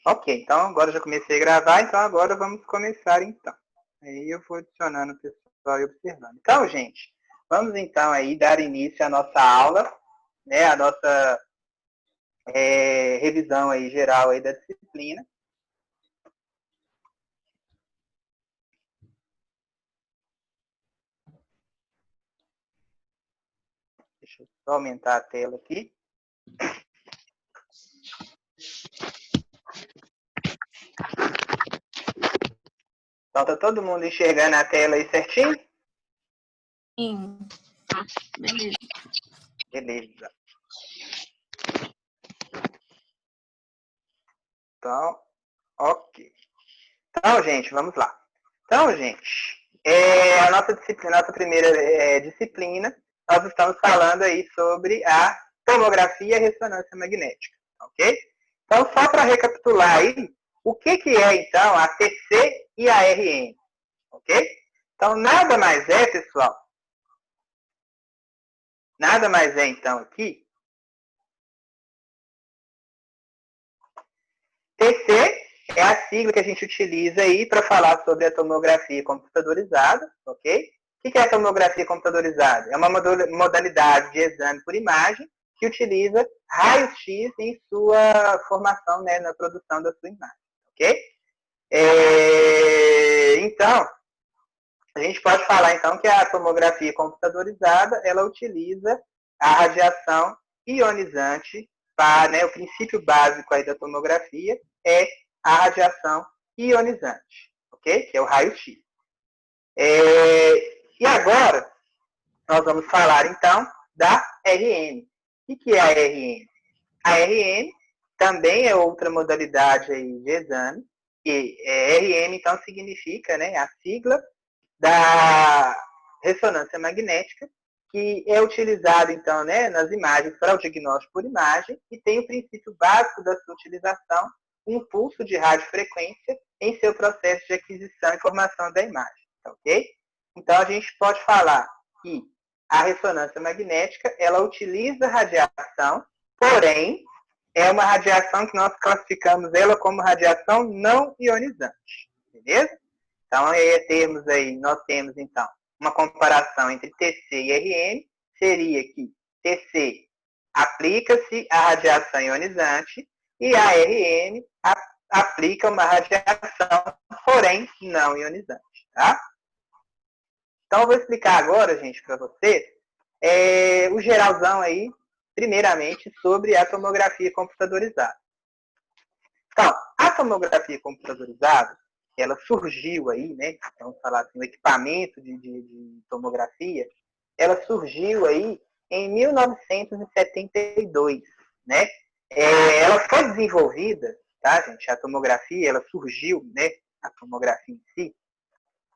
Ok, então agora já comecei a gravar, então agora vamos começar então. Aí eu vou adicionando o pessoal e observando. Então, gente, vamos então aí dar início à nossa aula, né, a nossa revisão aí geral aí da disciplina. Deixa eu só aumentar a tela aqui. Então, tá todo mundo enxergando a tela aí certinho? Sim. Beleza. Beleza. Então, ok. Então, gente, vamos lá. Então, gente, a nossa disciplina, nossa primeira disciplina, nós estamos falando aí sobre a tomografia e ressonância magnética, ok? Então, só para recapitular aí, o que é, então, a TC e a RN, ok? Então, nada mais é, pessoal, nada mais é, então, aqui, TC é a sigla que a gente utiliza aí para falar sobre a tomografia computadorizada, ok? O que é a tomografia computadorizada? É uma modalidade de exame por imagem que utiliza raios-x em sua formação, né, na produção da sua imagem, ok? Então, a gente pode falar então que a tomografia computadorizada ela utiliza a radiação ionizante para, né, o princípio básico aí da tomografia é a radiação ionizante, ok? Que é o raio-x. E agora nós vamos falar então da RN. O que é a RN? A RN também é outra modalidade aí de exame. E RN então significa, né, a sigla da ressonância magnética, que é utilizado, então, né, nas imagens para o diagnóstico por imagem e tem o princípio básico da sua utilização, um pulso de radiofrequência em seu processo de aquisição e formação da imagem, ok? Então, a gente pode falar que a ressonância magnética, ela utiliza radiação, porém, é uma radiação que nós classificamos ela como radiação não ionizante, beleza? Então, nós temos, então, uma comparação entre TC e RN, seria que TC aplica-se a radiação ionizante e a RN aplica uma radiação, porém, não ionizante, tá? Então, eu vou explicar agora, gente, para vocês, o geralzão aí, primeiramente, sobre a tomografia computadorizada. Então, a tomografia computadorizada, ela surgiu aí, né? Vamos falar assim, o equipamento de tomografia, ela surgiu aí em 1972, né? Ela foi desenvolvida, tá, gente? A tomografia, ela surgiu, né? A tomografia em si,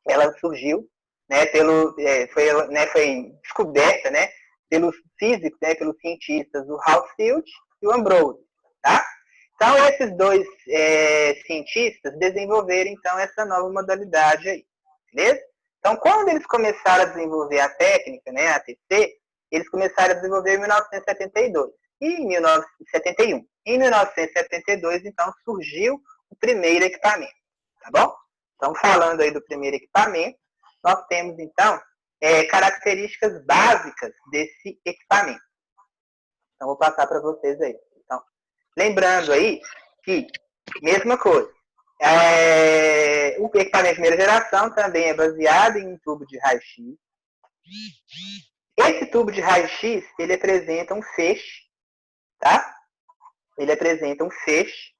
ela surgiu, né? Foi descoberta, né? Pelos físicos, né? Pelos cientistas, o Hounsfield e o Ambrose, tá? Então, esses dois cientistas desenvolveram, então, essa nova modalidade aí, beleza? Então, quando eles começaram a desenvolver a técnica, né, a ATC, eles começaram a desenvolver em 1972 e em 1971. Em 1972, então, surgiu o primeiro equipamento, tá bom? Então, falando aí do primeiro equipamento, nós temos, então, características básicas desse equipamento. Então, vou passar para vocês aí. Então, lembrando aí que, mesma coisa, o equipamento de primeira geração também é baseado em um tubo de raio-x. Esse tubo de raio-x, ele apresenta um feixe, tá? Ele apresenta um feixe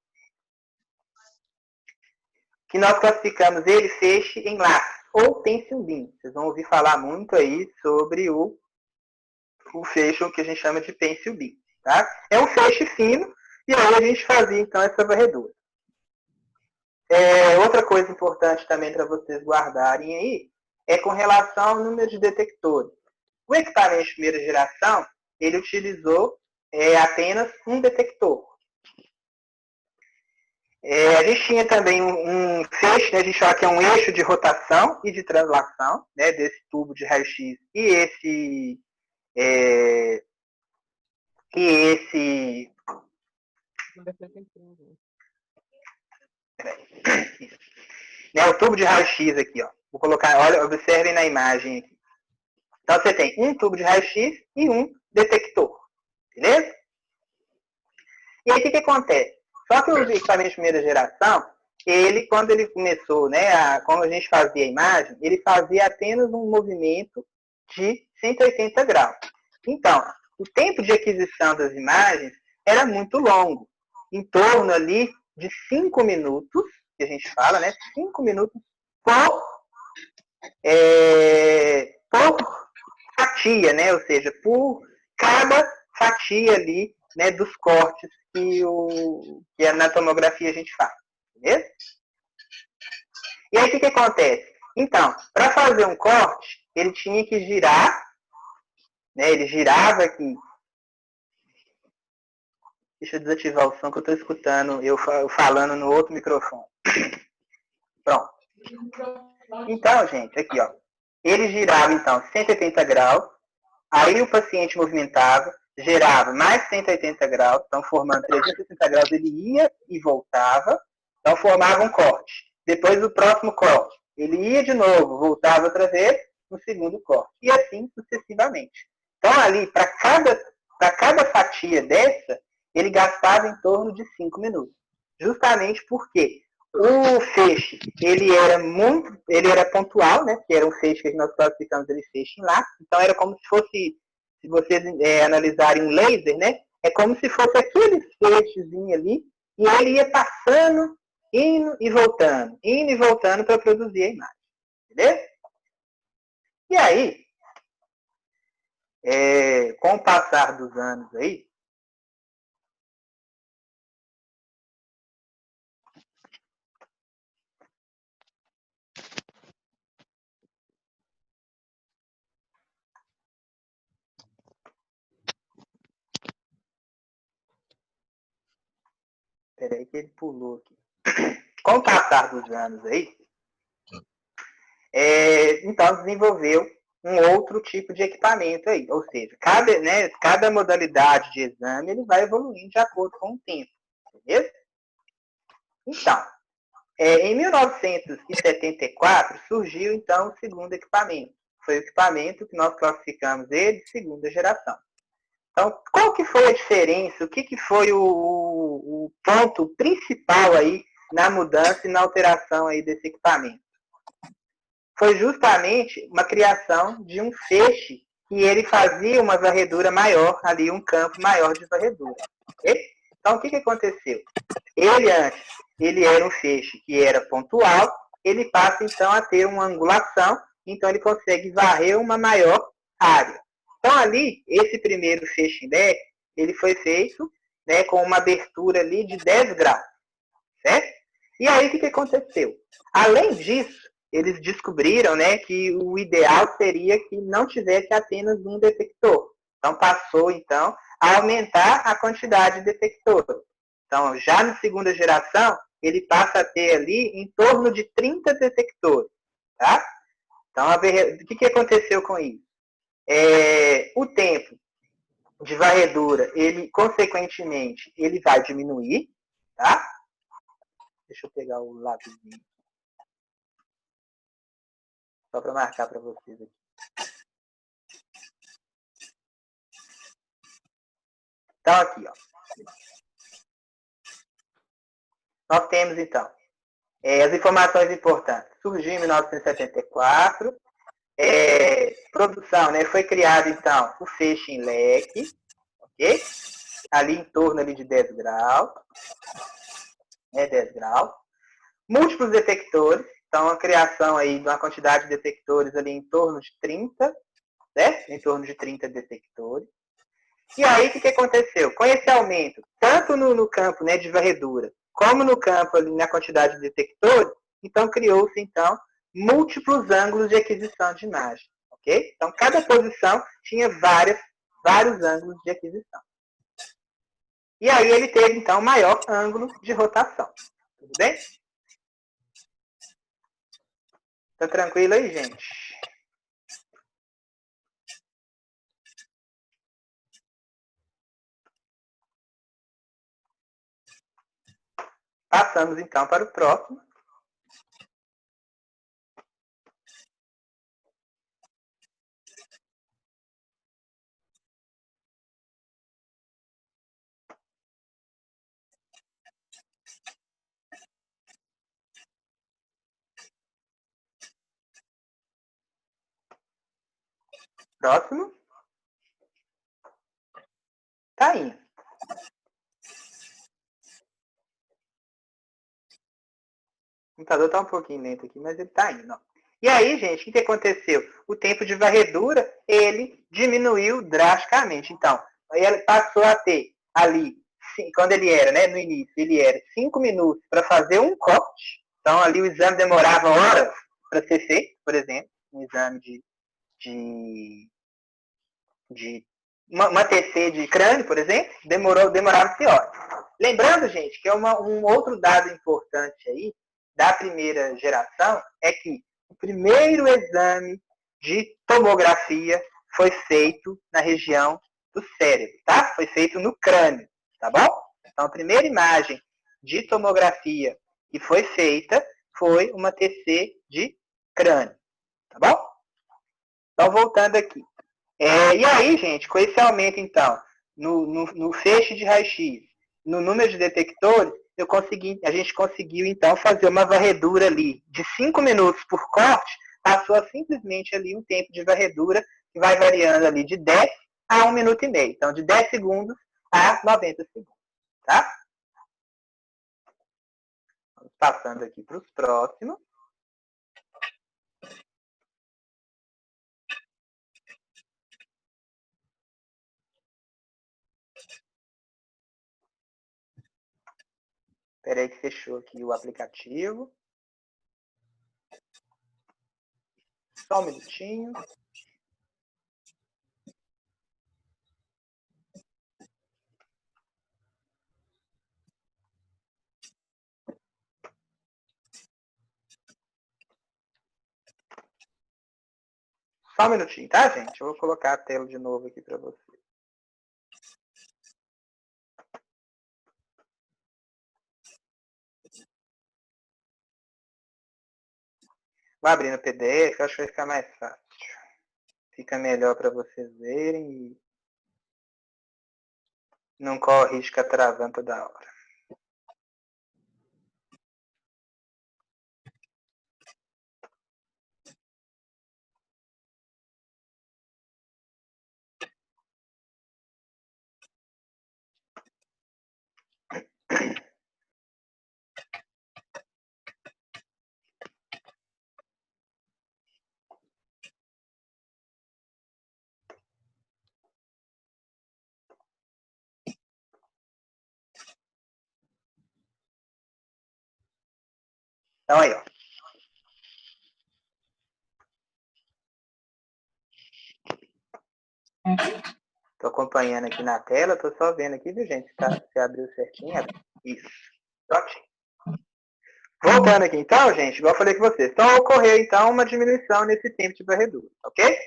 que nós classificamos ele feixe em lápis ou pencil beam. Vocês vão ouvir falar muito aí sobre o feixe que a gente chama de pencil beam, tá? É um feixe fino e aí a gente fazia então essa varredura. Outra coisa importante também para vocês guardarem aí é com relação ao número de detectores. O equipamento de primeira geração, ele utilizou apenas um detector. A gente tinha também um feixe, né, a gente chama que é um eixo de rotação e de translação, né, desse tubo de raio-x e esse Né, o tubo de raio-x aqui, ó. Vou colocar, olha, observem na imagem aqui. Então você tem um tubo de raio-x e um detector. Beleza? E aí o que acontece? Só que o equipamento de primeira geração, ele, quando ele começou, né, como a gente fazia a imagem, ele fazia apenas um movimento de 180 graus. Então, o tempo de aquisição das imagens era muito longo, em torno ali de 5 minutos, que a gente fala, né, 5 minutos por fatia, né, ou seja, por cada fatia ali, né, dos cortes que na tomografia a gente faz. Beleza? E aí o que acontece? Então, para fazer um corte, ele tinha que girar, né, ele girava aqui. Deixa eu desativar o som que eu estou escutando eu falando no outro microfone. Pronto. Então, gente, aqui, ó. Ele girava, então, 180 graus. Aí o paciente movimentava, gerava mais 180 graus, então formando 360 graus, ele ia e voltava, então formava um corte. Depois o próximo corte, ele ia de novo, voltava outra vez, no segundo corte. E assim sucessivamente. Então ali, para cada fatia dessa, ele gastava em torno de 5 minutos. Justamente porque o feixe, ele era pontual, né? Que era um feixe que nós classificamos ele feixe em lápis. Então era como se fosse, se vocês analisarem um laser, né? É como se fosse aquele feixezinho ali, e ele ia passando, indo e voltando para produzir a imagem. Beleza? E aí, com o passar dos anos aí, peraí que ele pulou aqui. Com o passar dos anos aí, então desenvolveu um outro tipo de equipamento aí. Ou seja, cada modalidade de exame ele vai evoluindo de acordo com o tempo. Beleza? Então, em 1974 surgiu então o segundo equipamento. Foi o equipamento que nós classificamos ele de segunda geração. Então, qual que foi a diferença? O que foi o ponto principal aí na mudança e na alteração aí desse equipamento? Foi justamente uma criação de um feixe que ele fazia uma varredura maior, ali um campo maior de varredura. Okay? Então, o que aconteceu? Ele era um feixe que era pontual, ele passa então a ter uma angulação, então ele consegue varrer uma maior área. Então ali, esse primeiro feixe em leque, ele foi feito, né, com uma abertura ali de 10 graus, certo? E aí o que aconteceu? Além disso, eles descobriram, né, que o ideal seria que não tivesse apenas um detector. Então passou então a aumentar a quantidade de detectores. Então já na segunda geração, ele passa a ter ali em torno de 30 detectores, tá? Então o que aconteceu com isso? O tempo de varredura, ele consequentemente, ele vai diminuir, tá? Deixa eu pegar o lápisinho só para marcar para vocês aqui. Então aqui, ó. Nós temos então as informações importantes. Surgiu em 1974, produção, né? Foi criado então o feixe em leque, ok? Ali em torno ali de 10 graus, né? 10 graus. Múltiplos detectores, então a criação aí de uma quantidade de detectores ali em torno de 30, né? Em torno de 30 detectores. E aí o que aconteceu? Com esse aumento, tanto no campo, né, de varredura, como no campo ali na quantidade de detectores, então criou-se então múltiplos ângulos de aquisição de imagem, ok? Então cada posição tinha vários ângulos de aquisição. E aí ele teve então maior ângulo de rotação. Tudo bem? Tá tranquilo aí, gente? Passamos, então, para o próximo. Próximo. Tá indo. O computador está um pouquinho lento aqui, mas ele está indo. Ó. E aí, gente, o que aconteceu? O tempo de varredura, ele diminuiu drasticamente. Então, ele passou a ter ali, quando ele era, né, no início, ele era 5 minutos para fazer um corte. Então, ali o exame demorava horas para ser feito, por exemplo, um exame de uma TC de crânio, por exemplo, demorava-se horas. Lembrando, gente, que é um outro dado importante aí da primeira geração é que o primeiro exame de tomografia foi feito na região do cérebro, tá? Foi feito no crânio, tá bom? Então, a primeira imagem de tomografia que foi feita foi uma TC de crânio, tá bom? Então, voltando aqui. E aí, gente, com esse aumento, então, no feixe de raio-x, no número de detectores, a gente conseguiu, então, fazer uma varredura ali de 5 minutos por corte, passou a simplesmente ali um tempo de varredura que vai variando ali de 10 a 1 minuto e meio. Então, de 10 segundos a 90 segundos, tá? Vamos passando aqui para os próximos. Espera aí que fechou aqui o aplicativo. Só um minutinho. Só um minutinho, tá, gente? Eu vou colocar a tela de novo aqui para você. Vou abrir no PDF, acho que vai ficar mais fácil. Fica melhor para vocês verem e não corre risco de ficar travando toda hora. Então aí, ó. Estou acompanhando aqui na tela, estou só vendo aqui, viu, gente? Se abriu certinho. Isso. Prontinho. Voltando aqui, então, gente, igual eu falei com vocês. Então, ocorreu, então, uma diminuição nesse tempo de varredura, ok?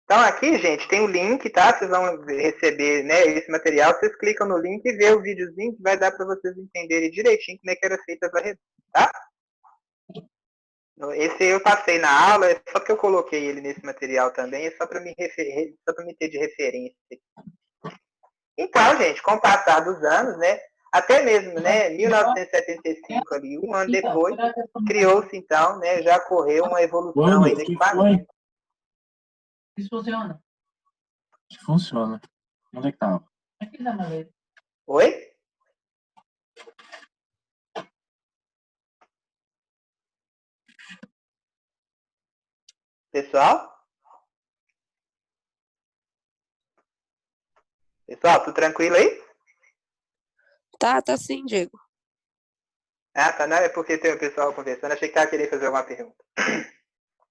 Então, aqui, gente, tem o link, tá? Vocês vão receber, né, esse material. Vocês clicam no link e vê o videozinho que vai dar para vocês entenderem direitinho como é que era feita a varredura, tá? Esse eu passei na aula, é só que eu coloquei ele nesse material também, é só para me ter de referência. Então, gente, com o passar dos anos, né, até mesmo, né, 1975 ali, um ano depois, criou-se então, né, já correu uma evolução aí no equipamento. Isso funciona? Funciona. Onde é que tava? Aqui na maleta. Oi? Pessoal? Pessoal, tudo tranquilo aí? Tá sim, Diego. Ah, tá, não, é porque tem o pessoal conversando, achei que tava querendo fazer uma pergunta.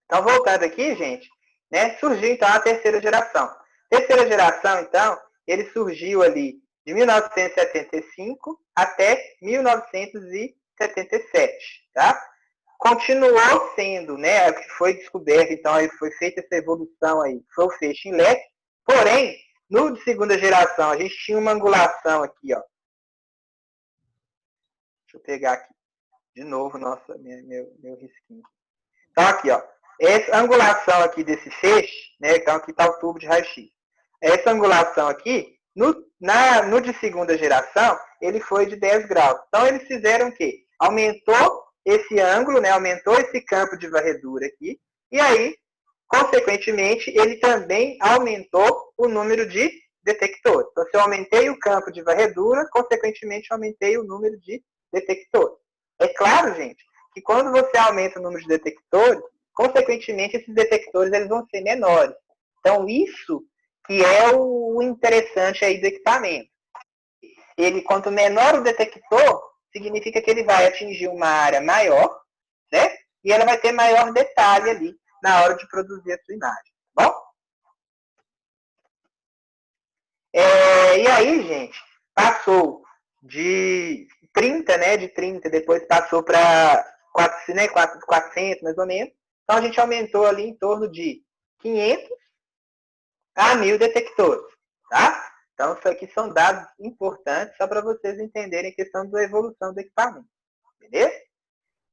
Então, voltando aqui, gente, né, surgiu então a terceira geração. Terceira geração, então, ele surgiu ali de 1975 até 1977, tá? Continuou sendo, né, o que foi descoberto, então, aí foi feita essa evolução aí, foi o feixe em LED, porém, no de segunda geração, a gente tinha uma angulação aqui, ó. Deixa Deixa eu pegar aqui de novo meu risquinho. Então, aqui, ó. Essa angulação aqui desse feixe, né? Então, aqui está o tubo de raio-x. Essa angulação aqui, no de segunda geração, ele foi de 10 graus. Então, eles fizeram o quê? Aumentou esse ângulo, né? Aumentou esse campo de varredura aqui. E aí, consequentemente, ele também aumentou o número de detectores. Então, se eu aumentei o campo de varredura, consequentemente, aumentei o número de detectores. É claro, gente, que quando você aumenta o número de detectores, consequentemente, esses detectores eles vão ser menores. Então, isso que é o interessante aí do equipamento. Ele, quanto menor o detector, significa que ele vai atingir uma área maior, né? E ela vai ter maior detalhe ali na hora de produzir a sua imagem. Tá bom? E aí, gente, passou de 30, né? De 30, depois passou para 400, mais ou menos. Então, a gente aumentou ali em torno de 500 a 1.000 detectores, tá? Então, isso aqui são dados importantes só para vocês entenderem a questão da evolução do equipamento, beleza?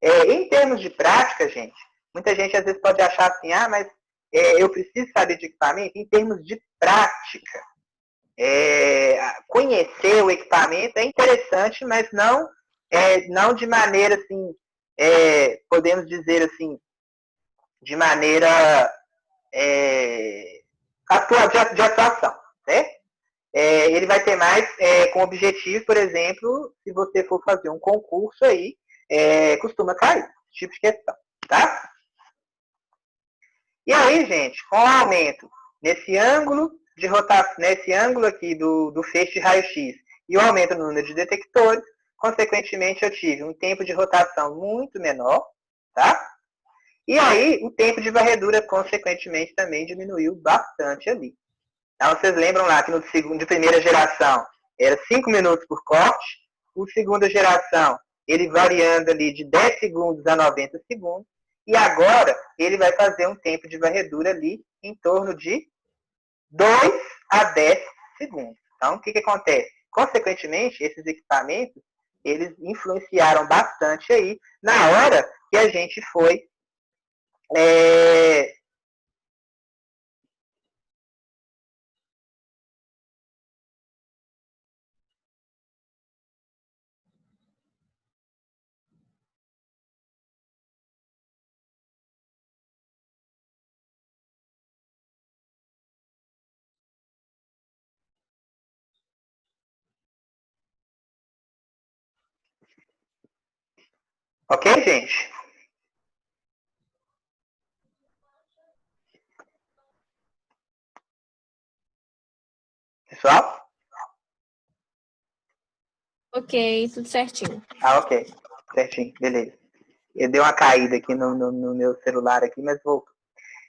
Em termos de prática, gente, muita gente às vezes pode achar assim, mas eu preciso saber de equipamento. Em termos de prática, conhecer o equipamento é interessante, mas não de maneira assim, podemos dizer assim, de maneira de atuação, certo? Ele vai ter mais com objetivo, por exemplo, se você for fazer um concurso aí, costuma cair esse tipo de questão, tá? E aí, gente, com o aumento nesse ângulo de rotação, nesse ângulo aqui do feixe de raio-x e o aumento no número de detectores, consequentemente eu tive um tempo de rotação muito menor, tá? E aí o tempo de varredura, consequentemente, também diminuiu bastante ali. Então, vocês lembram lá que no de primeira geração era 5 minutos por corte, o segunda geração ele variando ali de 10 segundos a 90 segundos, e agora ele vai fazer um tempo de varredura ali em torno de 2 a 10 segundos. Então, o que acontece? Consequentemente, esses equipamentos, eles influenciaram bastante aí na hora que a gente foi ok, gente? Pessoal? Ok, tudo certinho. Ok. Certinho, beleza. Eu dei uma caída aqui no meu celular aqui, mas voltou.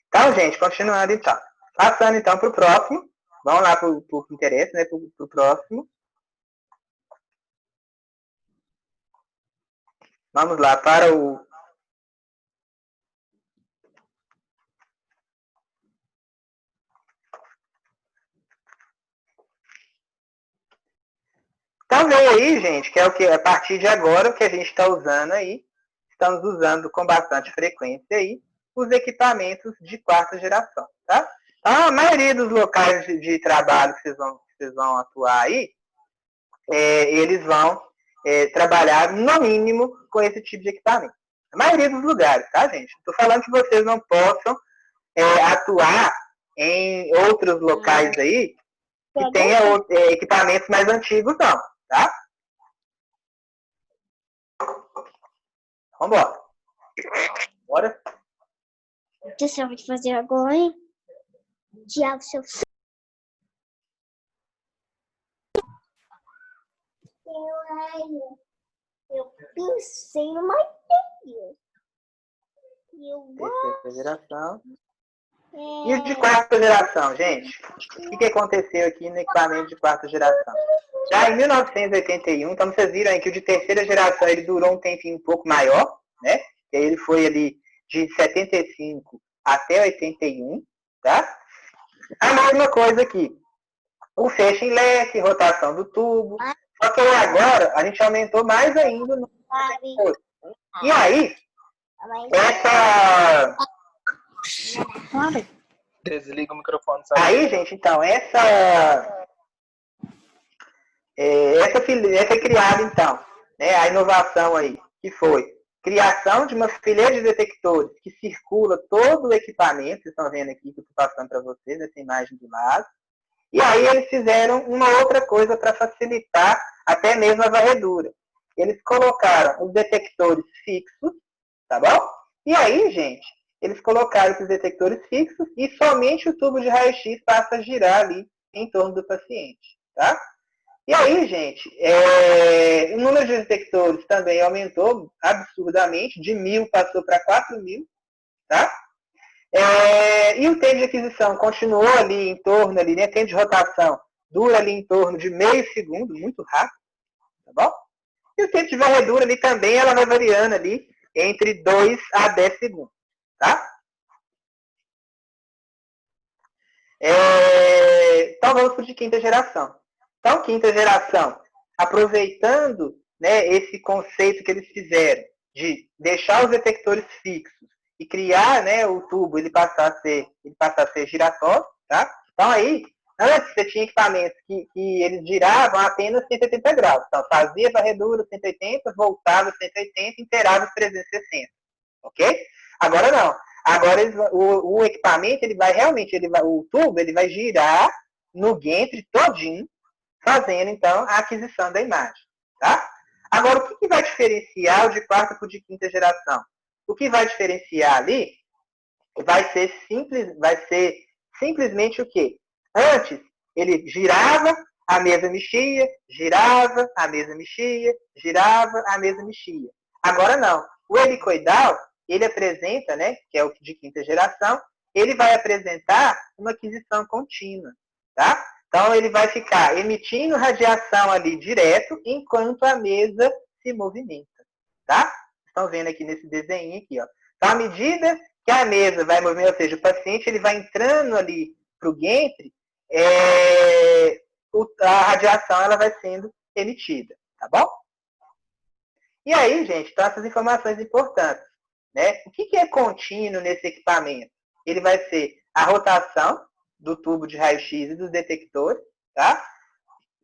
Então, gente, continuando então. Passando então para o próximo. Vamos lá para o que interessa, né? Para o próximo. Vamos lá para o... Então, veio aí, gente, que é o que a partir de agora o que a gente está usando aí. Estamos usando com bastante frequência aí os equipamentos de quarta geração, tá? Então, a maioria dos locais de trabalho que vocês vão atuar aí, eles vão trabalhar, no mínimo, com esse tipo de equipamento. A maioria dos lugares, tá, gente? Estou falando que vocês não possam atuar em outros locais aí que tenha equipamentos mais antigos, não, tá? Vamos embora. Bora? O que você vai fazer agora, hein? Tiago, seu... Eu pensei numa ideia. Terceira geração. E o de quarta geração, gente? O que aconteceu aqui no equipamento de quarta geração? Já em 1981, então vocês viram aí que o de terceira geração ele durou um tempinho um pouco maior, né? E aí ele foi ali de 75 até 81, tá? A mesma coisa aqui. O feixe em leque, rotação do tubo. Só que agora a gente aumentou mais ainda E aí, Desliga o microfone, sabe? aí, gente, então, essa é criada, então, né, a inovação aí, que foi criação de uma fileira de detectores que circula todo o equipamento, vocês estão vendo aqui que eu estou passando para vocês, essa imagem do lado. E aí eles fizeram uma outra coisa para facilitar até mesmo a varredura. Eles colocaram os detectores fixos, tá bom? E aí, gente, eles colocaram esses detectores fixos e somente o tubo de raio-x passa a girar ali em torno do paciente, tá? E aí, gente, o número de detectores também aumentou absurdamente, de 1.000 passou para 4.000, tá? E o tempo de aquisição continuou ali em torno, ali, né? Tempo de rotação dura ali em torno de meio segundo, muito rápido, tá bom? E o tempo de varredura ali também, ela vai variando ali entre 2 a 10 segundos, tá? Então vamos para o de quinta geração. Então, quinta geração, aproveitando, né, esse conceito que eles fizeram de deixar os detectores fixos e criar, né, o tubo, ele passar a ser giratório, tá? Então aí, antes você tinha equipamentos que eles giravam apenas 180 graus. Então fazia varredura 180, voltava 180, inteirava os 360, ok? Agora não. Agora o equipamento, ele vai realmente, o tubo, ele vai girar no gantry todinho, fazendo então a aquisição da imagem, tá? Agora, o que vai diferenciar o de quarta para o de quinta geração? O que vai diferenciar ali vai ser simplesmente o quê? Antes, ele girava, a mesa mexia, girava, a mesa mexia, girava, a mesa mexia. Agora não. O helicoidal, ele apresenta, né, que é o de quinta geração, ele vai apresentar uma aquisição contínua, tá? Então, ele vai ficar emitindo radiação ali direto, enquanto a mesa se movimenta, tá? Estão vendo aqui nesse desenho aqui, ó. Então, à medida que a mesa vai movimentar, ou seja, o paciente ele vai entrando ali para o gantry, a radiação ela vai sendo emitida, tá bom? E aí, gente, então essas informações importantes, né? O que é contínuo nesse equipamento? Ele vai ser a rotação do tubo de raio-x e dos detectores, tá?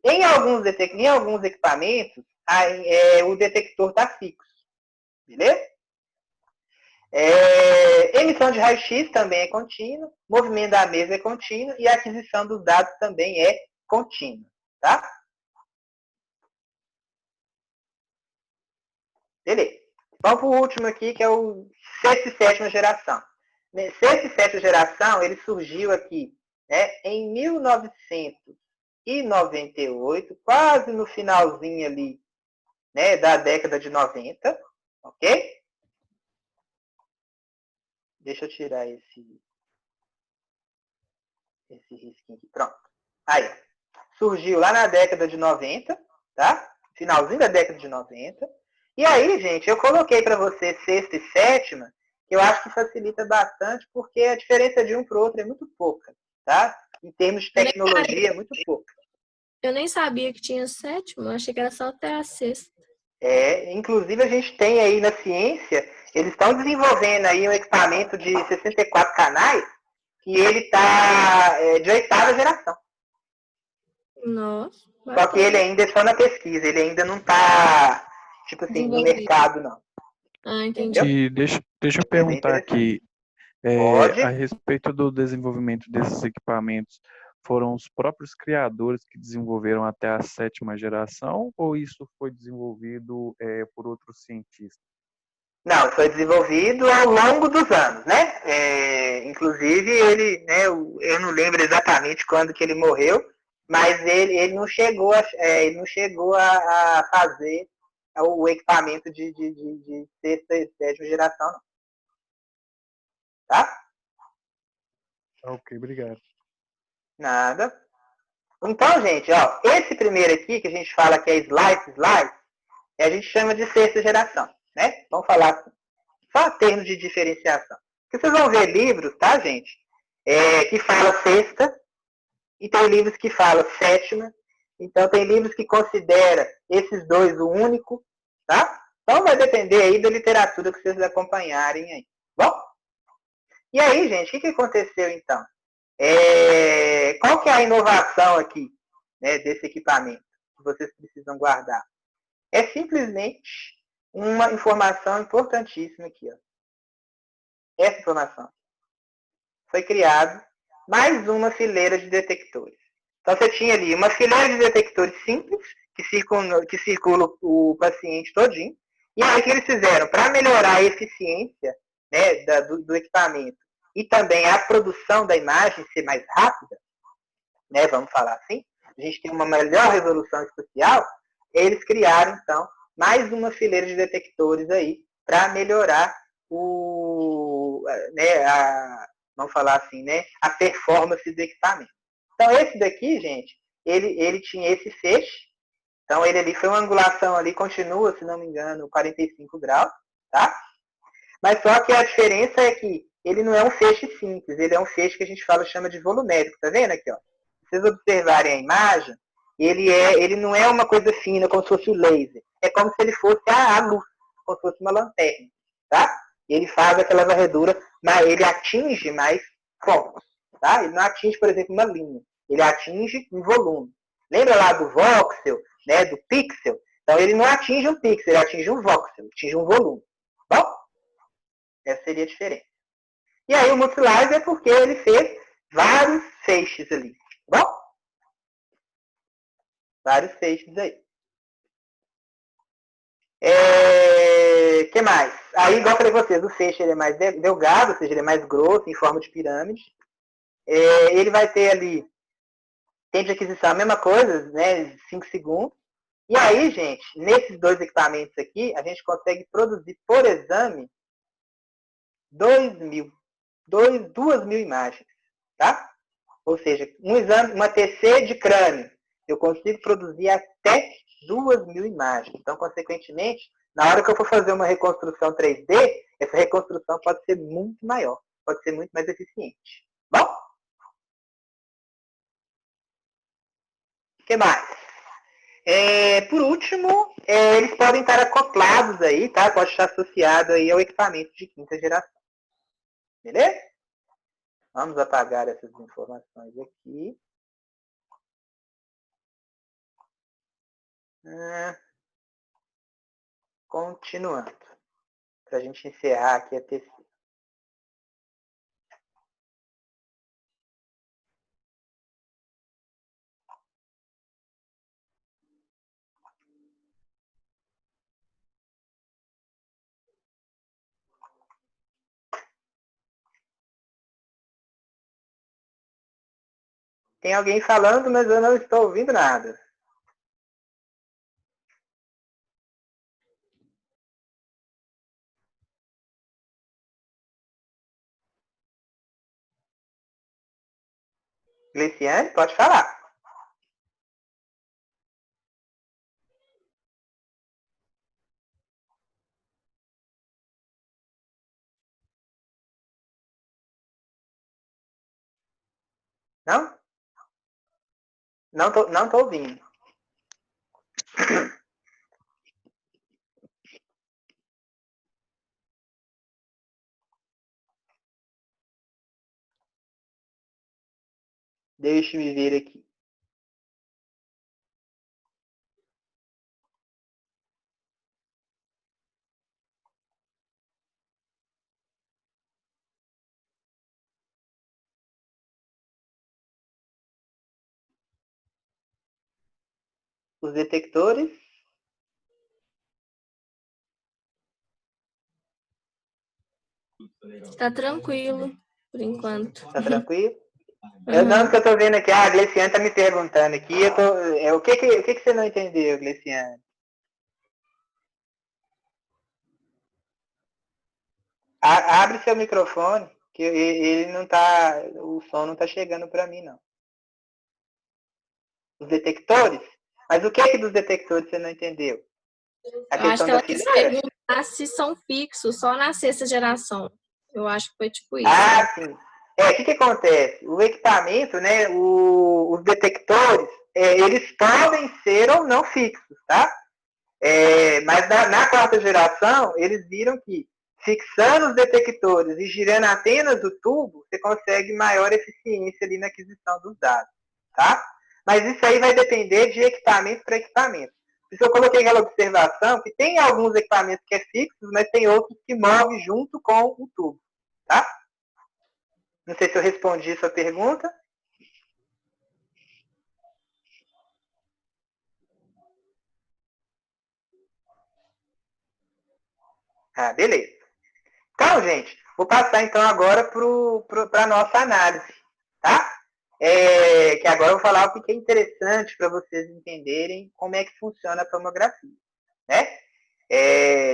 Em alguns equipamentos, o detector está fixo, beleza? Emissão de raio-x também é contínua, movimento da mesa é contínuo e a aquisição dos dados também é contínua, tá? Beleza. Vamos para o último aqui, que é o sexta e sétima geração. Sexta e sétima geração, ele surgiu aqui, né, em 1998, quase no finalzinho ali, né, da década de 90, ok? Deixa eu tirar esse risquinho aqui. Pronto. Aí, surgiu lá na década de 90, tá? Finalzinho da década de 90. E aí, gente, eu coloquei para você sexta e sétima, que eu acho que facilita bastante, porque a diferença de um para o outro é muito pouca, tá? Em termos de tecnologia, é muito pouca. Eu nem sabia que tinha sétima, achei que era só até a sexta. Inclusive a gente tem aí na ciência, eles estão desenvolvendo aí um equipamento de 64 canais, que ele está de oitava geração. Nossa. Só que ele ainda é só na pesquisa, ele ainda não está, tipo assim, no mercado, não. Ah, entendi. E deixa eu perguntar aqui, Pode. a respeito do desenvolvimento desses equipamentos, foram os próprios criadores que desenvolveram até a sétima geração ou isso foi desenvolvido por outros cientistas? Não, foi desenvolvido ao longo dos anos, né? Inclusive, ele, né, eu não lembro exatamente quando que ele morreu, mas ele não chegou a fazer o equipamento de sexta e sétima geração, não. Tá? Ok, obrigado. Nada. Então, gente, ó, esse primeiro aqui, que a gente fala que é slice, a gente chama de sexta geração, né? Vamos falar só termos de diferenciação. Porque vocês vão ver livros, tá, gente? Que fala sexta, e tem livros que falam sétima. Então, tem livros que considera esses dois o único, tá? Então vai depender aí da literatura que vocês acompanharem aí. Bom? E aí, gente, o que aconteceu então? Qual que é a inovação aqui, né, desse equipamento que vocês precisam guardar? É simplesmente uma informação importantíssima aqui. Ó. Essa informação. Foi criado mais uma fileira de detectores. Então você tinha ali uma fileira de detectores simples, que circula o paciente todinho. E aí o que eles fizeram? Para melhorar a eficiência, né, do equipamento e também a produção da imagem ser mais rápida, né, vamos falar assim, a gente tem uma melhor resolução espacial, eles criaram, então, mais uma fileira de detectores aí para melhorar vamos falar assim, né, a performance do equipamento. Então, esse daqui, gente, ele tinha esse feixe. Então, ele ali foi uma angulação ali, continua, se não me engano, 45 graus, tá? Mas só que a diferença é que ele não é um feixe simples, ele é um feixe que a gente chama de volumérico, tá vendo aqui, ó? Se vocês observarem a imagem, ele não é uma coisa fina, como se fosse o laser. É como se ele fosse a luz, como se fosse uma lanterna, tá? Ele faz aquela varredura, mas ele atinge mais focos, tá? Ele não atinge, por exemplo, uma linha. Ele atinge um volume. Lembra lá do voxel, né, do pixel? Então, ele não atinge um pixel, ele atinge um voxel, atinge um volume. Bom? Essa seria a diferença. E aí, o multilizer é porque ele fez vários feixes ali. Bom? Vários feixes aí. Que mais? Aí, igual eu falei pra vocês, o feixe ele é mais delgado, ou seja, ele é mais grosso, em forma de pirâmide. Ele vai ter ali, tempo de aquisição, a mesma coisa, né, 5 segundos. E aí, gente, nesses dois equipamentos aqui, a gente consegue produzir por exame 2.000 imagens, tá? Ou seja, um exame, uma TC de crânio, eu consigo produzir até 2.000 imagens. Então, consequentemente, na hora que eu for fazer uma reconstrução 3D, essa reconstrução pode ser muito maior, pode ser muito mais eficiente. Bom? O que mais? Por último, eles podem estar acoplados aí, tá? Pode estar associado aí ao equipamento de quinta geração. Beleza? Vamos apagar essas informações aqui. Continuando. Para a gente encerrar aqui a TC. Tem alguém falando, mas eu não estou ouvindo nada. Gliciane, pode falar. Não? Não tô ouvindo. Deixe-me ver aqui. Os detectores. Tá tranquilo, por enquanto. Tá tranquilo? Não, porque eu tô vendo aqui, a Gliciane tá me perguntando aqui, o que você não entendeu, Gliciane? Abre seu microfone, que ele não tá, o som não tá chegando para mim, não. Os detectores? Mas o que dos detectores você não entendeu? A Eu acho questão que da ela quis fileira? perguntar se são fixos só na sexta geração. Eu acho que foi tipo isso. Ah, sim. O que acontece? O equipamento, né, os detectores, eles podem ser ou não fixos, tá? Mas na quarta geração, eles viram que fixando os detectores e girando apenas o tubo, você consegue maior eficiência ali na aquisição dos dados, tá? Mas isso aí vai depender de equipamento para equipamento. Por isso eu coloquei aquela observação que tem alguns equipamentos que é fixos, mas tem outros que movem junto com o tubo, tá? Não sei se eu respondi sua pergunta. Ah, beleza. Então, gente, vou passar então agora para a nossa análise, tá? Que agora eu vou falar o que é interessante para vocês entenderem como é que funciona a tomografia, né?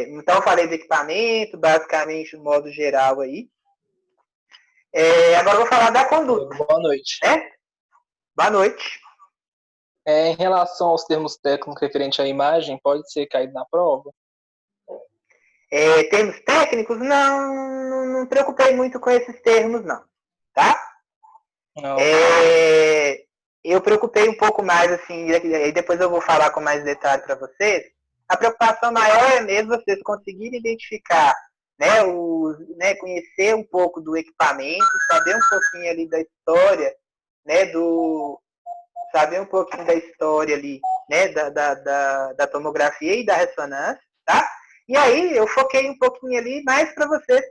Então, eu falei do equipamento, basicamente, no modo geral aí. Agora eu vou falar da conduta. Boa noite. Né? Boa noite. Em relação aos termos técnicos referentes à imagem, pode ser caído na prova? Termos técnicos, não me preocupei muito com esses termos, não. Tá? Não. Eu preocupei um pouco mais, assim, e depois eu vou falar com mais detalhe para vocês. A preocupação maior é mesmo vocês conseguirem identificar, né, conhecer um pouco do equipamento, saber um pouquinho ali da história, né, saber um pouquinho da história ali, né, da tomografia e da ressonância, tá? E aí eu foquei um pouquinho ali mais para vocês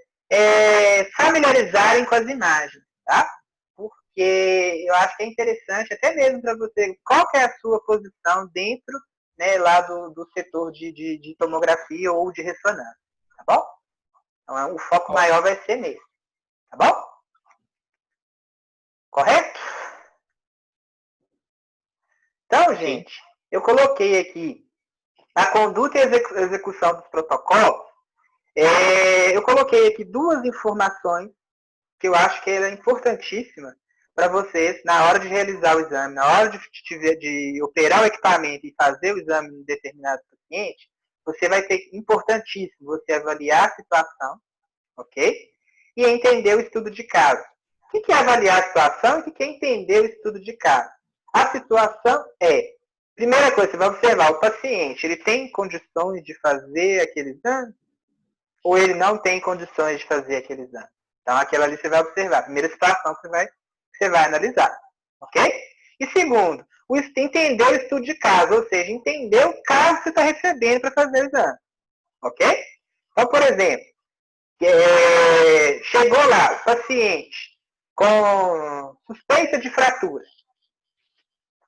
familiarizarem com as imagens, tá? Porque eu acho que é interessante, até mesmo para você, qual que é a sua posição dentro, né, lá do setor de tomografia ou de ressonância, tá bom? Então o foco maior vai ser nesse, tá bom? Correto? Então, gente, eu coloquei aqui a conduta e execução dos protocolos. Eu coloquei aqui duas informações que eu acho que é importantíssima para vocês na hora de realizar o exame, na hora de operar o equipamento e fazer o exame em determinado paciente, você vai ter, importantíssimo, você avaliar a situação, ok? E entender o estudo de caso. O que é avaliar a situação e o que é entender o estudo de caso? A situação primeira coisa, você vai observar, o paciente, ele tem condições de fazer aquele exame? Ou ele não tem condições de fazer aquele exame? Então, aquela ali você vai observar. A primeira situação que você vai analisar. Ok? E segundo, entender o estudo de caso, ou seja, entender o caso que você está recebendo para fazer o exame. Ok? Então, por exemplo, chegou lá o paciente com suspeita de fratura.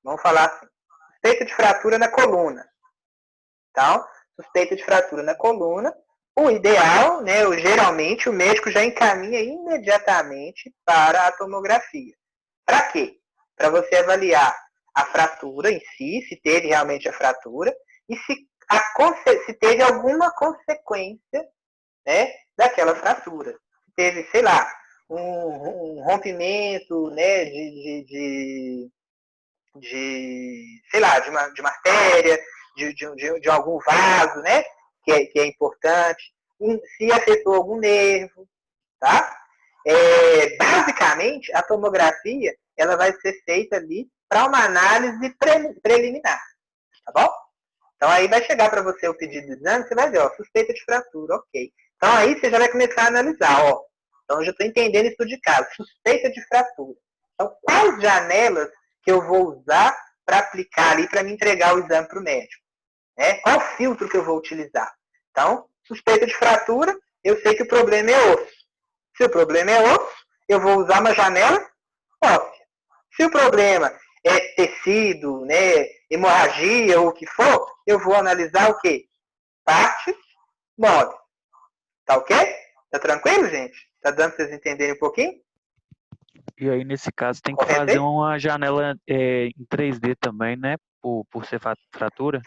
Vamos falar assim. Suspeita de fratura na coluna. Então, suspeita de fratura na coluna. O ideal, né, geralmente, o médico já encaminha imediatamente para a tomografia. Para quê? Para você avaliar a fratura em si, se teve realmente a fratura, e se teve alguma consequência, né, daquela fratura. Se teve, sei lá, um rompimento, né, sei lá, de uma artéria, de algum vaso, né, que é importante, se afetou algum nervo, tá? Basicamente, a tomografia ela vai ser feita ali para uma análise preliminar, tá bom? Então aí vai chegar para você o pedido de exame, você vai ver, ó, suspeita de fratura, ok. Então aí você já vai começar a analisar, ó. Então eu já estou entendendo isso de caso, suspeita de fratura. Então quais janelas que eu vou usar para aplicar ali, para me entregar o exame para o médico? Qual filtro que eu vou utilizar? Então, suspeita de fratura, eu sei que o problema é osso. Se o problema é osso, eu vou usar uma janela óssea. Se o problema é tecido, né, hemorragia ou o que for, eu vou analisar o quê? Parte móvel. Tá ok? Tá tranquilo, gente? Tá dando para vocês entenderem um pouquinho? E aí, nesse caso, tem que fazer uma janela em 3D também, né? Por ser fratura?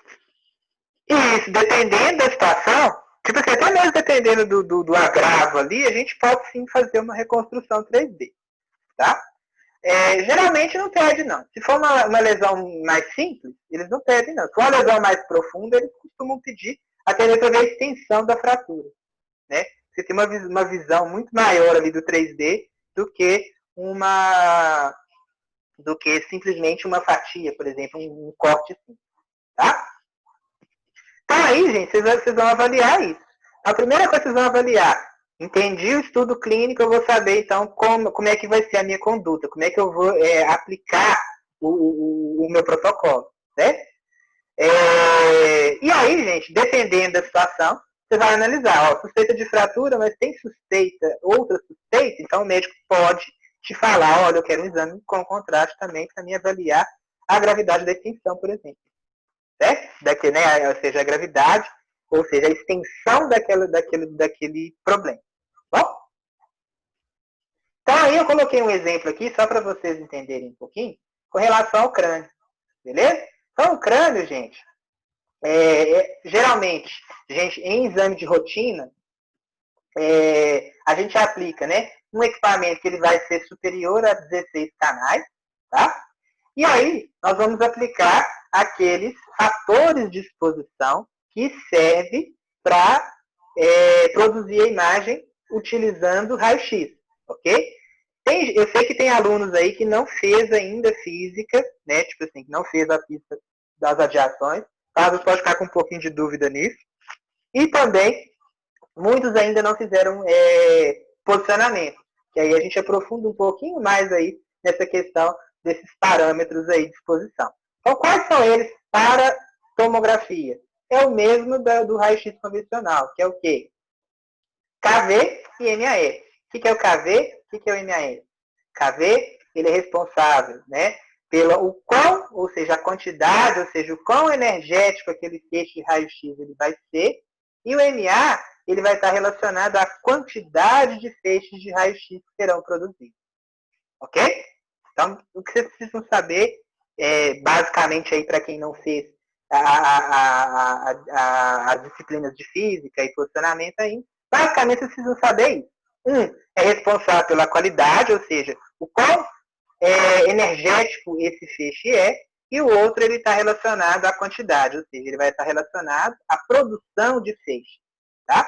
Isso, dependendo da situação, tipo assim, até mesmo dependendo do agravo ali, a gente pode sim fazer uma reconstrução 3D, tá? Geralmente não pede, não. Se for uma lesão mais simples, eles não pedem, não. Se for uma lesão mais profunda, eles costumam pedir até mesmo para ver a extensão da fratura, né? Você tem uma visão muito maior ali do 3D do que simplesmente uma fatia, por exemplo, um corte simples, tá? Então aí, gente, vocês vão avaliar isso. A primeira coisa que vocês vão avaliar, entendi o estudo clínico, eu vou saber, então, como é que vai ser a minha conduta, como é que eu vou aplicar o meu protocolo, certo? E aí, gente, dependendo da situação, você vai analisar, ó, suspeita de fratura, mas tem outra suspeita, então o médico pode te falar, olha, eu quero um exame com contraste também para me avaliar a gravidade da extensão, por exemplo. Certo? Né? Ou seja, a gravidade, ou seja, a extensão daquele problema. Bom? Então aí eu coloquei um exemplo aqui, só para vocês entenderem um pouquinho, com relação ao crânio. Beleza? Então o crânio, gente, geralmente, gente, em exame de rotina, a gente aplica, né, um equipamento que ele vai ser superior a 16 canais, tá? E aí, nós vamos aplicar aqueles fatores de exposição que servem para produzir a imagem utilizando raio-x, ok? Eu sei que tem alunos aí que não fez ainda física, né? Tipo assim, que não fez a física das radiações. Tá? Você pode ficar com um pouquinho de dúvida nisso. E também, muitos ainda não fizeram posicionamento. Que aí a gente aprofunda um pouquinho mais aí nessa questão desses parâmetros aí de exposição. Então, quais são eles para tomografia? É o mesmo do raio-x convencional, que é o quê? KV e MAS. O que é o KV? O que é o MAS? KV, ele é responsável, né, pelo quão, ou seja, a quantidade, ou seja, o quão energético aquele feixe de raio-x ele vai ser, e o MA, ele vai estar relacionado à quantidade de feixes de raio-x que serão produzidos. Ok? Então, o que vocês precisam saber, basicamente, aí para quem não fez as disciplinas de física e posicionamento aí, basicamente vocês precisam saber isso. É responsável pela qualidade, ou seja, o quão energético esse feixe é, e o outro ele está relacionado à quantidade, ou seja, ele vai estar relacionado à produção de feixe. Tá?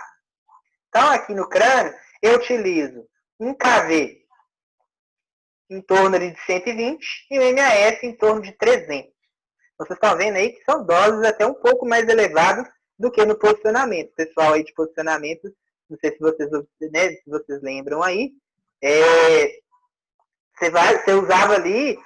Então, aqui no crânio, eu utilizo um KV em torno de 120 e um MAS em torno de 300. Vocês estão vendo aí que são doses até um pouco mais elevadas do que no posicionamento. Pessoal aí de posicionamento, não sei se vocês lembram aí, você usava ali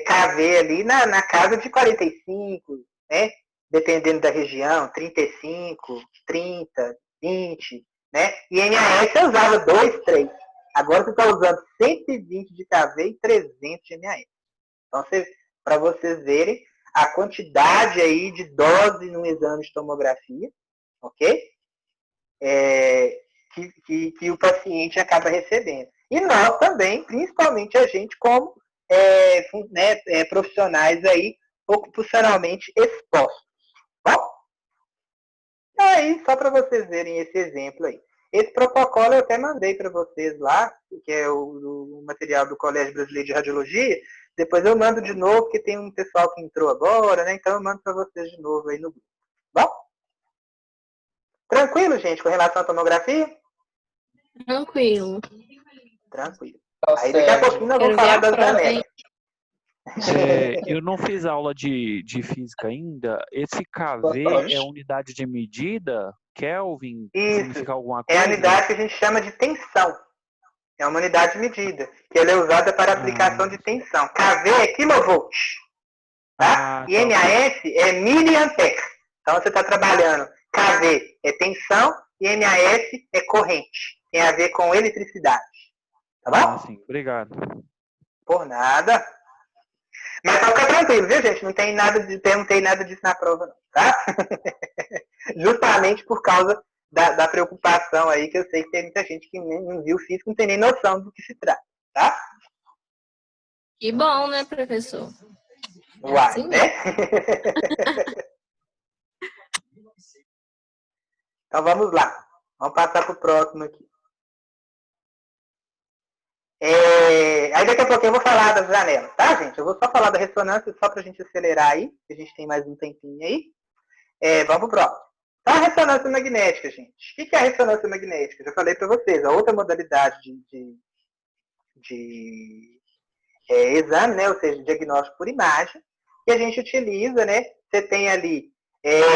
KV ali na casa de 45, né? Dependendo da região, 35, 30, 20, né? E MAS você usava 2, 3. Agora você está usando 120 de KV e 300 de MAS. Então, para vocês verem a quantidade aí de dose no exame de tomografia, ok? Que o paciente acaba recebendo. E nós também, principalmente a gente, como profissionais aí, ocupacionalmente expostos. Bom, aí, só para vocês verem esse exemplo aí. Esse protocolo eu até mandei para vocês lá, que é o material do Colégio Brasileiro de Radiologia. Depois eu mando de novo, porque tem um pessoal que entrou agora, né? Então eu mando para vocês de novo aí no grupo. Bom? Tranquilo, gente, com relação à tomografia? Tranquilo. Tranquilo. Tá Aí daqui a certo. pouquinho nós vamos Quero ver falar a das prova, janelas. hein? Eu não fiz aula de física ainda. Esse KV é unidade de medida? Kelvin? Isso. Significa alguma É a coisa? unidade que a gente chama de tensão. É uma unidade de medida, que ela é usada para aplicação de tensão. KV é kilovolt. Tá? E MAS é miliampere. Então você está trabalhando. KV é tensão e MAS é corrente. Tem a ver com eletricidade. Tá bom? Sim. Obrigado. Por nada. Mas só fica tranquilo, viu, gente? Não tem nada disso na prova, não, tá? Justamente por causa da preocupação aí, que eu sei que tem muita gente que não viu físico, não tem nem noção do que se trata, tá? Que bom, né, professor? Uai, Assim né? Então vamos lá. Vamos passar para o próximo aqui. Aí daqui a pouquinho eu vou falar das janelas, tá, gente? Eu vou só falar da ressonância, só para a gente acelerar aí, que a gente tem mais um tempinho aí. Vamos pro próximo. Então, a ressonância magnética, gente. O que é a ressonância magnética? Já falei para vocês, a outra modalidade de exame, né? Ou seja, diagnóstico por imagem, que a gente utiliza, né? Você tem ali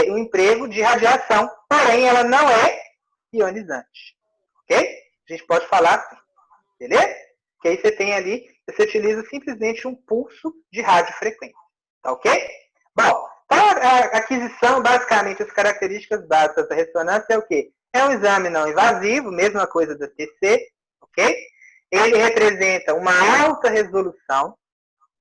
o emprego de radiação, porém ela não é ionizante. Ok? A gente pode falar assim. Beleza? Que aí você tem ali, você utiliza simplesmente um pulso de radiofrequência. Tá ok? Bom, então a aquisição, basicamente, as características básicas da ressonância é o quê? É um exame não invasivo, mesma coisa da TC, ok? Ele representa uma alta resolução,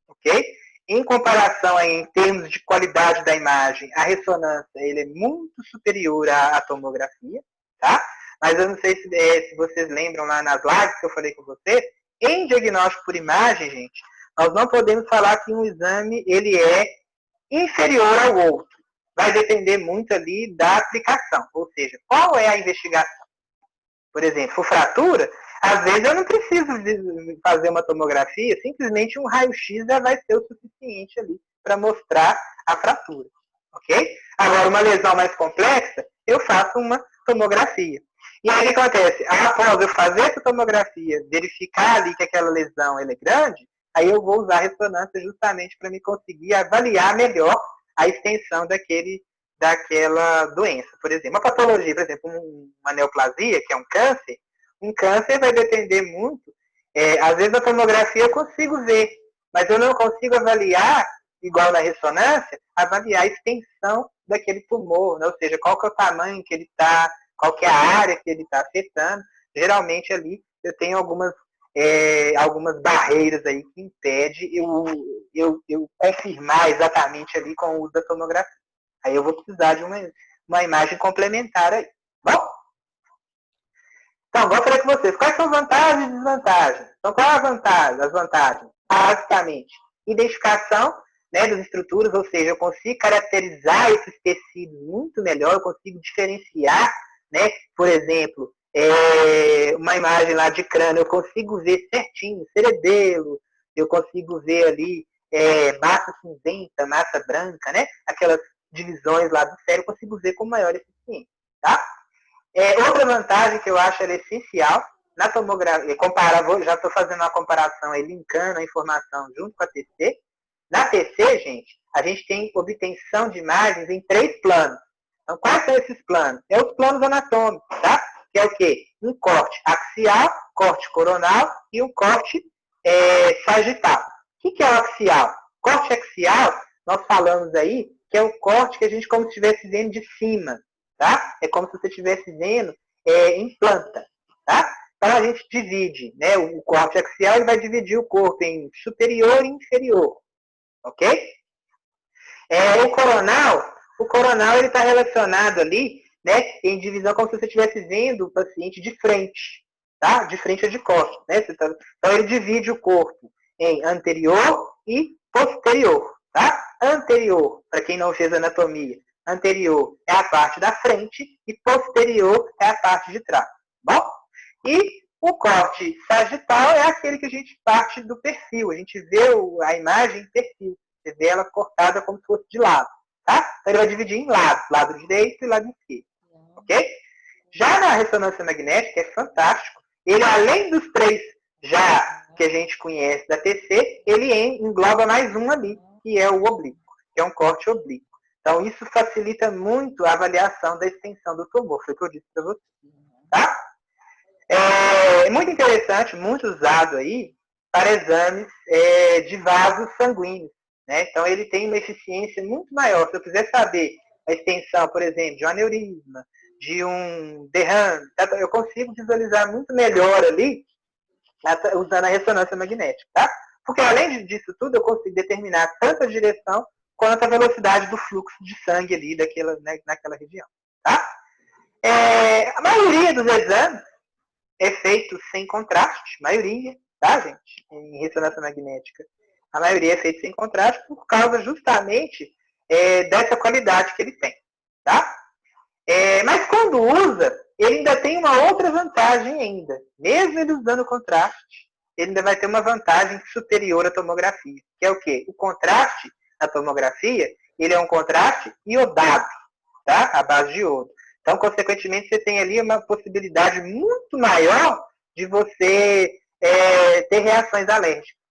ok? Em comparação aí, em termos de qualidade da imagem, a ressonância ele é muito superior à tomografia, tá? Mas eu não sei se vocês lembram lá nas lives que eu falei com vocês, em diagnóstico por imagem, gente, nós não podemos falar que um exame ele é inferior ao outro. Vai depender muito ali da aplicação, ou seja, qual é a investigação. Por exemplo, for fratura, às vezes eu não preciso fazer uma tomografia, simplesmente um raio-x já vai ser o suficiente ali para mostrar a fratura. Ok? Agora, uma lesão mais complexa, eu faço uma tomografia. E aí o que acontece? Após eu fazer essa tomografia, verificar ali que aquela lesão ela é grande, aí eu vou usar a ressonância justamente para me conseguir avaliar melhor a extensão daquela doença. Por exemplo, uma patologia, por exemplo, uma neoplasia, que é um câncer vai depender muito, às vezes na tomografia eu consigo ver, mas eu não consigo avaliar, igual na ressonância, avaliar a extensão daquele tumor, né? Ou seja, qual que é o tamanho que ele está, qual que é a área que ele está afetando. Geralmente ali eu tenho algumas barreiras aí que impedem eu confirmar exatamente ali com o uso da tomografia. Aí eu vou precisar de uma imagem complementar aí. Bom? Então, vou falar com vocês. Quais são vantagens e desvantagens? Então, qual é a vantagem? As vantagens? Basicamente, identificação, né, das estruturas, ou seja, eu consigo caracterizar esses tecidos muito melhor, eu consigo diferenciar, né, por exemplo, uma imagem lá de crânio, eu consigo ver certinho, cerebelo, eu consigo ver ali massa cinzenta, massa branca, né, aquelas divisões lá do cérebro, eu consigo ver com maior eficiência, tá? Outra vantagem que eu acho essencial na tomografia, já estou fazendo uma comparação aí, linkando a informação junto com a TC. Na TC, gente, a gente tem obtenção de imagens em 3 planos. Então, quais são esses planos? É os planos anatômicos, tá? Que é o quê? Um corte axial, corte coronal e um corte sagital. O que é o axial? Corte axial, nós falamos aí, que é o corte que a gente como se estivesse vendo de cima, tá? É como se você estivesse vendo em planta, tá? Então a gente divide, né? O corte axial ele vai dividir o corpo em superior e inferior, ok? O coronal ele está relacionado ali, né? Em divisão como se você estivesse vendo o paciente de frente, tá? De frente ou de costas, né? Então ele divide o corpo em anterior e posterior, tá? Anterior, para quem não fez anatomia, anterior é a parte da frente e posterior é a parte de trás. Bom? E o corte sagital é aquele que a gente parte do perfil. A gente vê a imagem em perfil. Você vê ela cortada como se fosse de lado. Tá? Então ele vai dividir em lados. Lado direito e lado esquerdo. Ok? Já na ressonância magnética é fantástico. Ele, além dos 3 já que a gente conhece da TC, ele engloba mais um ali, que é o oblíquo, que é um corte oblíquo. Então, isso facilita muito a avaliação da extensão do tumor, foi o que eu disse para vocês. Tá? É muito interessante, muito usado aí para exames de vasos sanguíneos. Né? Então, ele tem uma eficiência muito maior. Se eu quiser saber a extensão, por exemplo, de um aneurisma, de um derrame, eu consigo visualizar muito melhor ali usando a ressonância magnética. Tá? Porque, além disso tudo, eu consigo determinar tanto a direção quanto a velocidade do fluxo de sangue ali naquela região. Tá? A maioria dos exames é feito sem contraste, maioria, tá, gente? Em ressonância magnética. A maioria é feita sem contraste por causa justamente dessa qualidade que ele tem, tá? Mas quando usa, ele ainda tem uma outra vantagem ainda. Mesmo ele usando contraste, ele ainda vai ter uma vantagem superior à tomografia, que é o quê? O contraste na tomografia, ele é um contraste iodado, tá? À base de iodo. Então, consequentemente, você tem ali uma possibilidade muito maior de você ter reações alérgicas.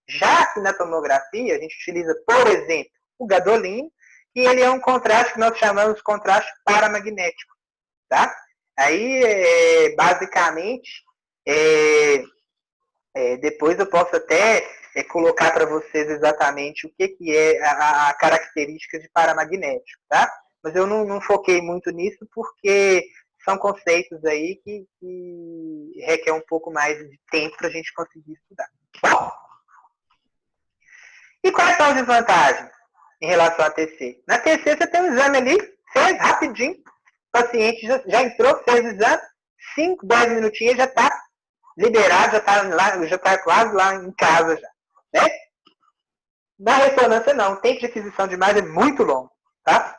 Já que na tomografia, a gente utiliza, por exemplo, o gadolínio, e ele é um contraste que nós chamamos de contraste paramagnético, tá? Aí, basicamente, depois eu posso até colocar para vocês exatamente o que é a característica de paramagnético, tá? Mas eu não foquei muito nisso porque são conceitos aí que requer um pouco mais de tempo para a gente conseguir estudar. Bom, e quais são as desvantagens em relação à TC? Na TC você tem um exame ali, fez rapidinho, o paciente já entrou, fez o exame, 5, 10 minutinhos já está liberado, já está quase lá em casa já, né? Na ressonância não, o tempo de aquisição de imagem é muito longo, tá?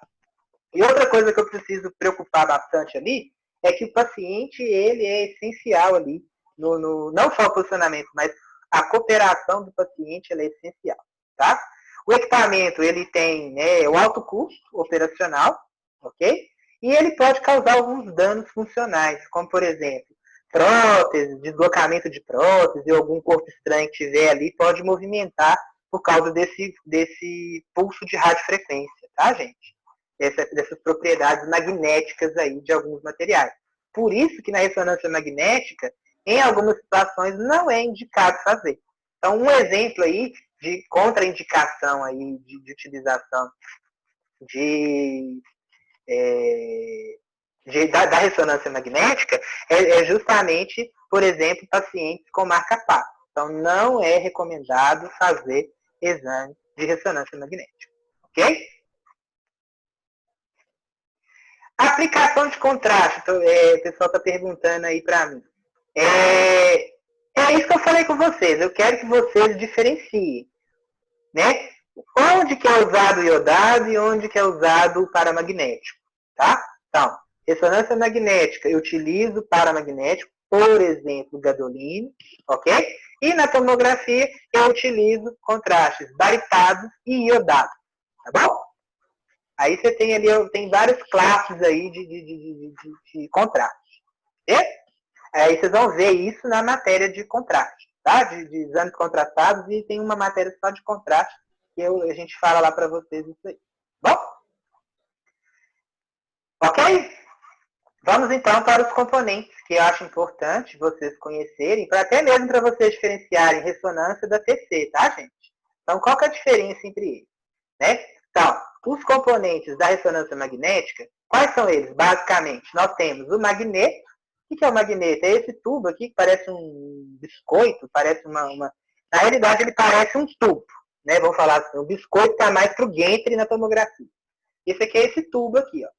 E outra coisa que eu preciso preocupar bastante ali é que o paciente, ele é essencial ali, não só o posicionamento, mas a cooperação do paciente, ela é essencial, tá? O equipamento, ele tem o alto custo operacional, ok? E ele pode causar alguns danos funcionais, como, por exemplo, prótese, deslocamento de prótese, ou algum corpo estranho que tiver ali, pode movimentar por causa desse pulso de radiofrequência, tá, gente? Dessas propriedades magnéticas aí de alguns materiais. Por isso que na ressonância magnética, em algumas situações, não é indicado fazer. Então, um exemplo aí de contraindicação aí de utilização da ressonância magnética é justamente, por exemplo, pacientes com marca-passo. Então, não é recomendado fazer exame de ressonância magnética. Ok? Aplicação de contraste, o pessoal está perguntando aí para mim. É isso que eu falei com vocês. Eu quero que vocês diferenciem, né? Onde que é usado o iodado e onde que é usado o paramagnético, tá? Então, ressonância magnética, eu utilizo paramagnético, por exemplo, gadolínio, ok? E na tomografia, eu utilizo contrastes baritados e iodados, tá bom? Aí você tem ali, tem várias classes aí de contraste. Certo? Aí vocês vão ver isso na matéria de contraste, tá? De exames contrastados, e tem uma matéria só de contraste, que a gente fala lá para vocês isso aí. Bom? Ok? Vamos então para os componentes que eu acho importante vocês conhecerem, até mesmo para vocês diferenciarem ressonância da TC, tá, gente? Então, qual que é a diferença entre eles? Né? Então, os componentes da ressonância magnética, quais são eles? Basicamente, nós temos o magneto. O que é o magneto? É esse tubo aqui que parece um biscoito, parece uma... Na realidade, ele parece um tubo, né? Vamos falar assim, o biscoito está mais para o Gentry na tomografia. Esse aqui é esse tubo aqui, ó.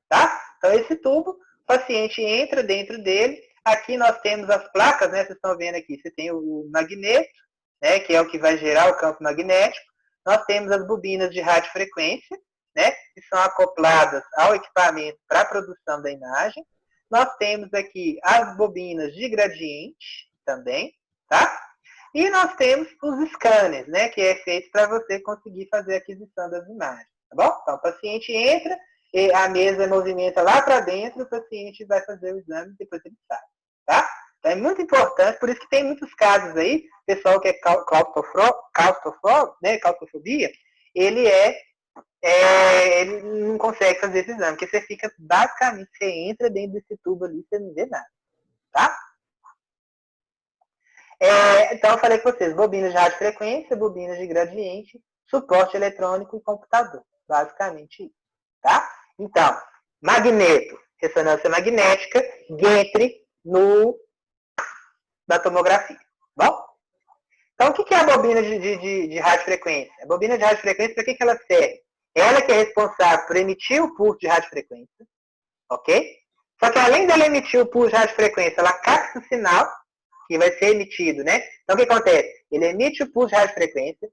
Tá? Então, esse tubo, o paciente entra dentro dele. Aqui nós temos as placas, né? Vocês estão vendo aqui. Você tem o magneto, né? Que é o que vai gerar o campo magnético. Nós temos as bobinas de radiofrequência, né? Que são acopladas ao equipamento para a produção da imagem. Nós temos aqui as bobinas de gradiente também, tá? E nós temos os scanners, né? Que é feito para você conseguir fazer a aquisição das imagens, tá bom? Então, o paciente entra, a mesa movimenta lá para dentro, o paciente vai fazer o exame e depois ele sai, tá? Então, é muito importante, por isso que tem muitos casos aí, pessoal que é claustrofobia, ele não consegue fazer esse exame, porque você fica, basicamente, você entra dentro desse tubo ali, você não vê nada, tá? Então, eu falei com vocês, bobinas de radiofrequência, bobinas de gradiente, suporte eletrônico e computador, basicamente isso, tá? Então, magneto, ressonância magnética, Gentry da tomografia, bom? Então, o que é a bobina de radiofrequência? A bobina de radiofrequência, para que ela serve? Ela que é responsável por emitir o pulso de radiofrequência, ok? Só que além dela emitir o pulso de radiofrequência, ela capta o sinal que vai ser emitido, né? Então, o que acontece? Ele emite o pulso de radiofrequência,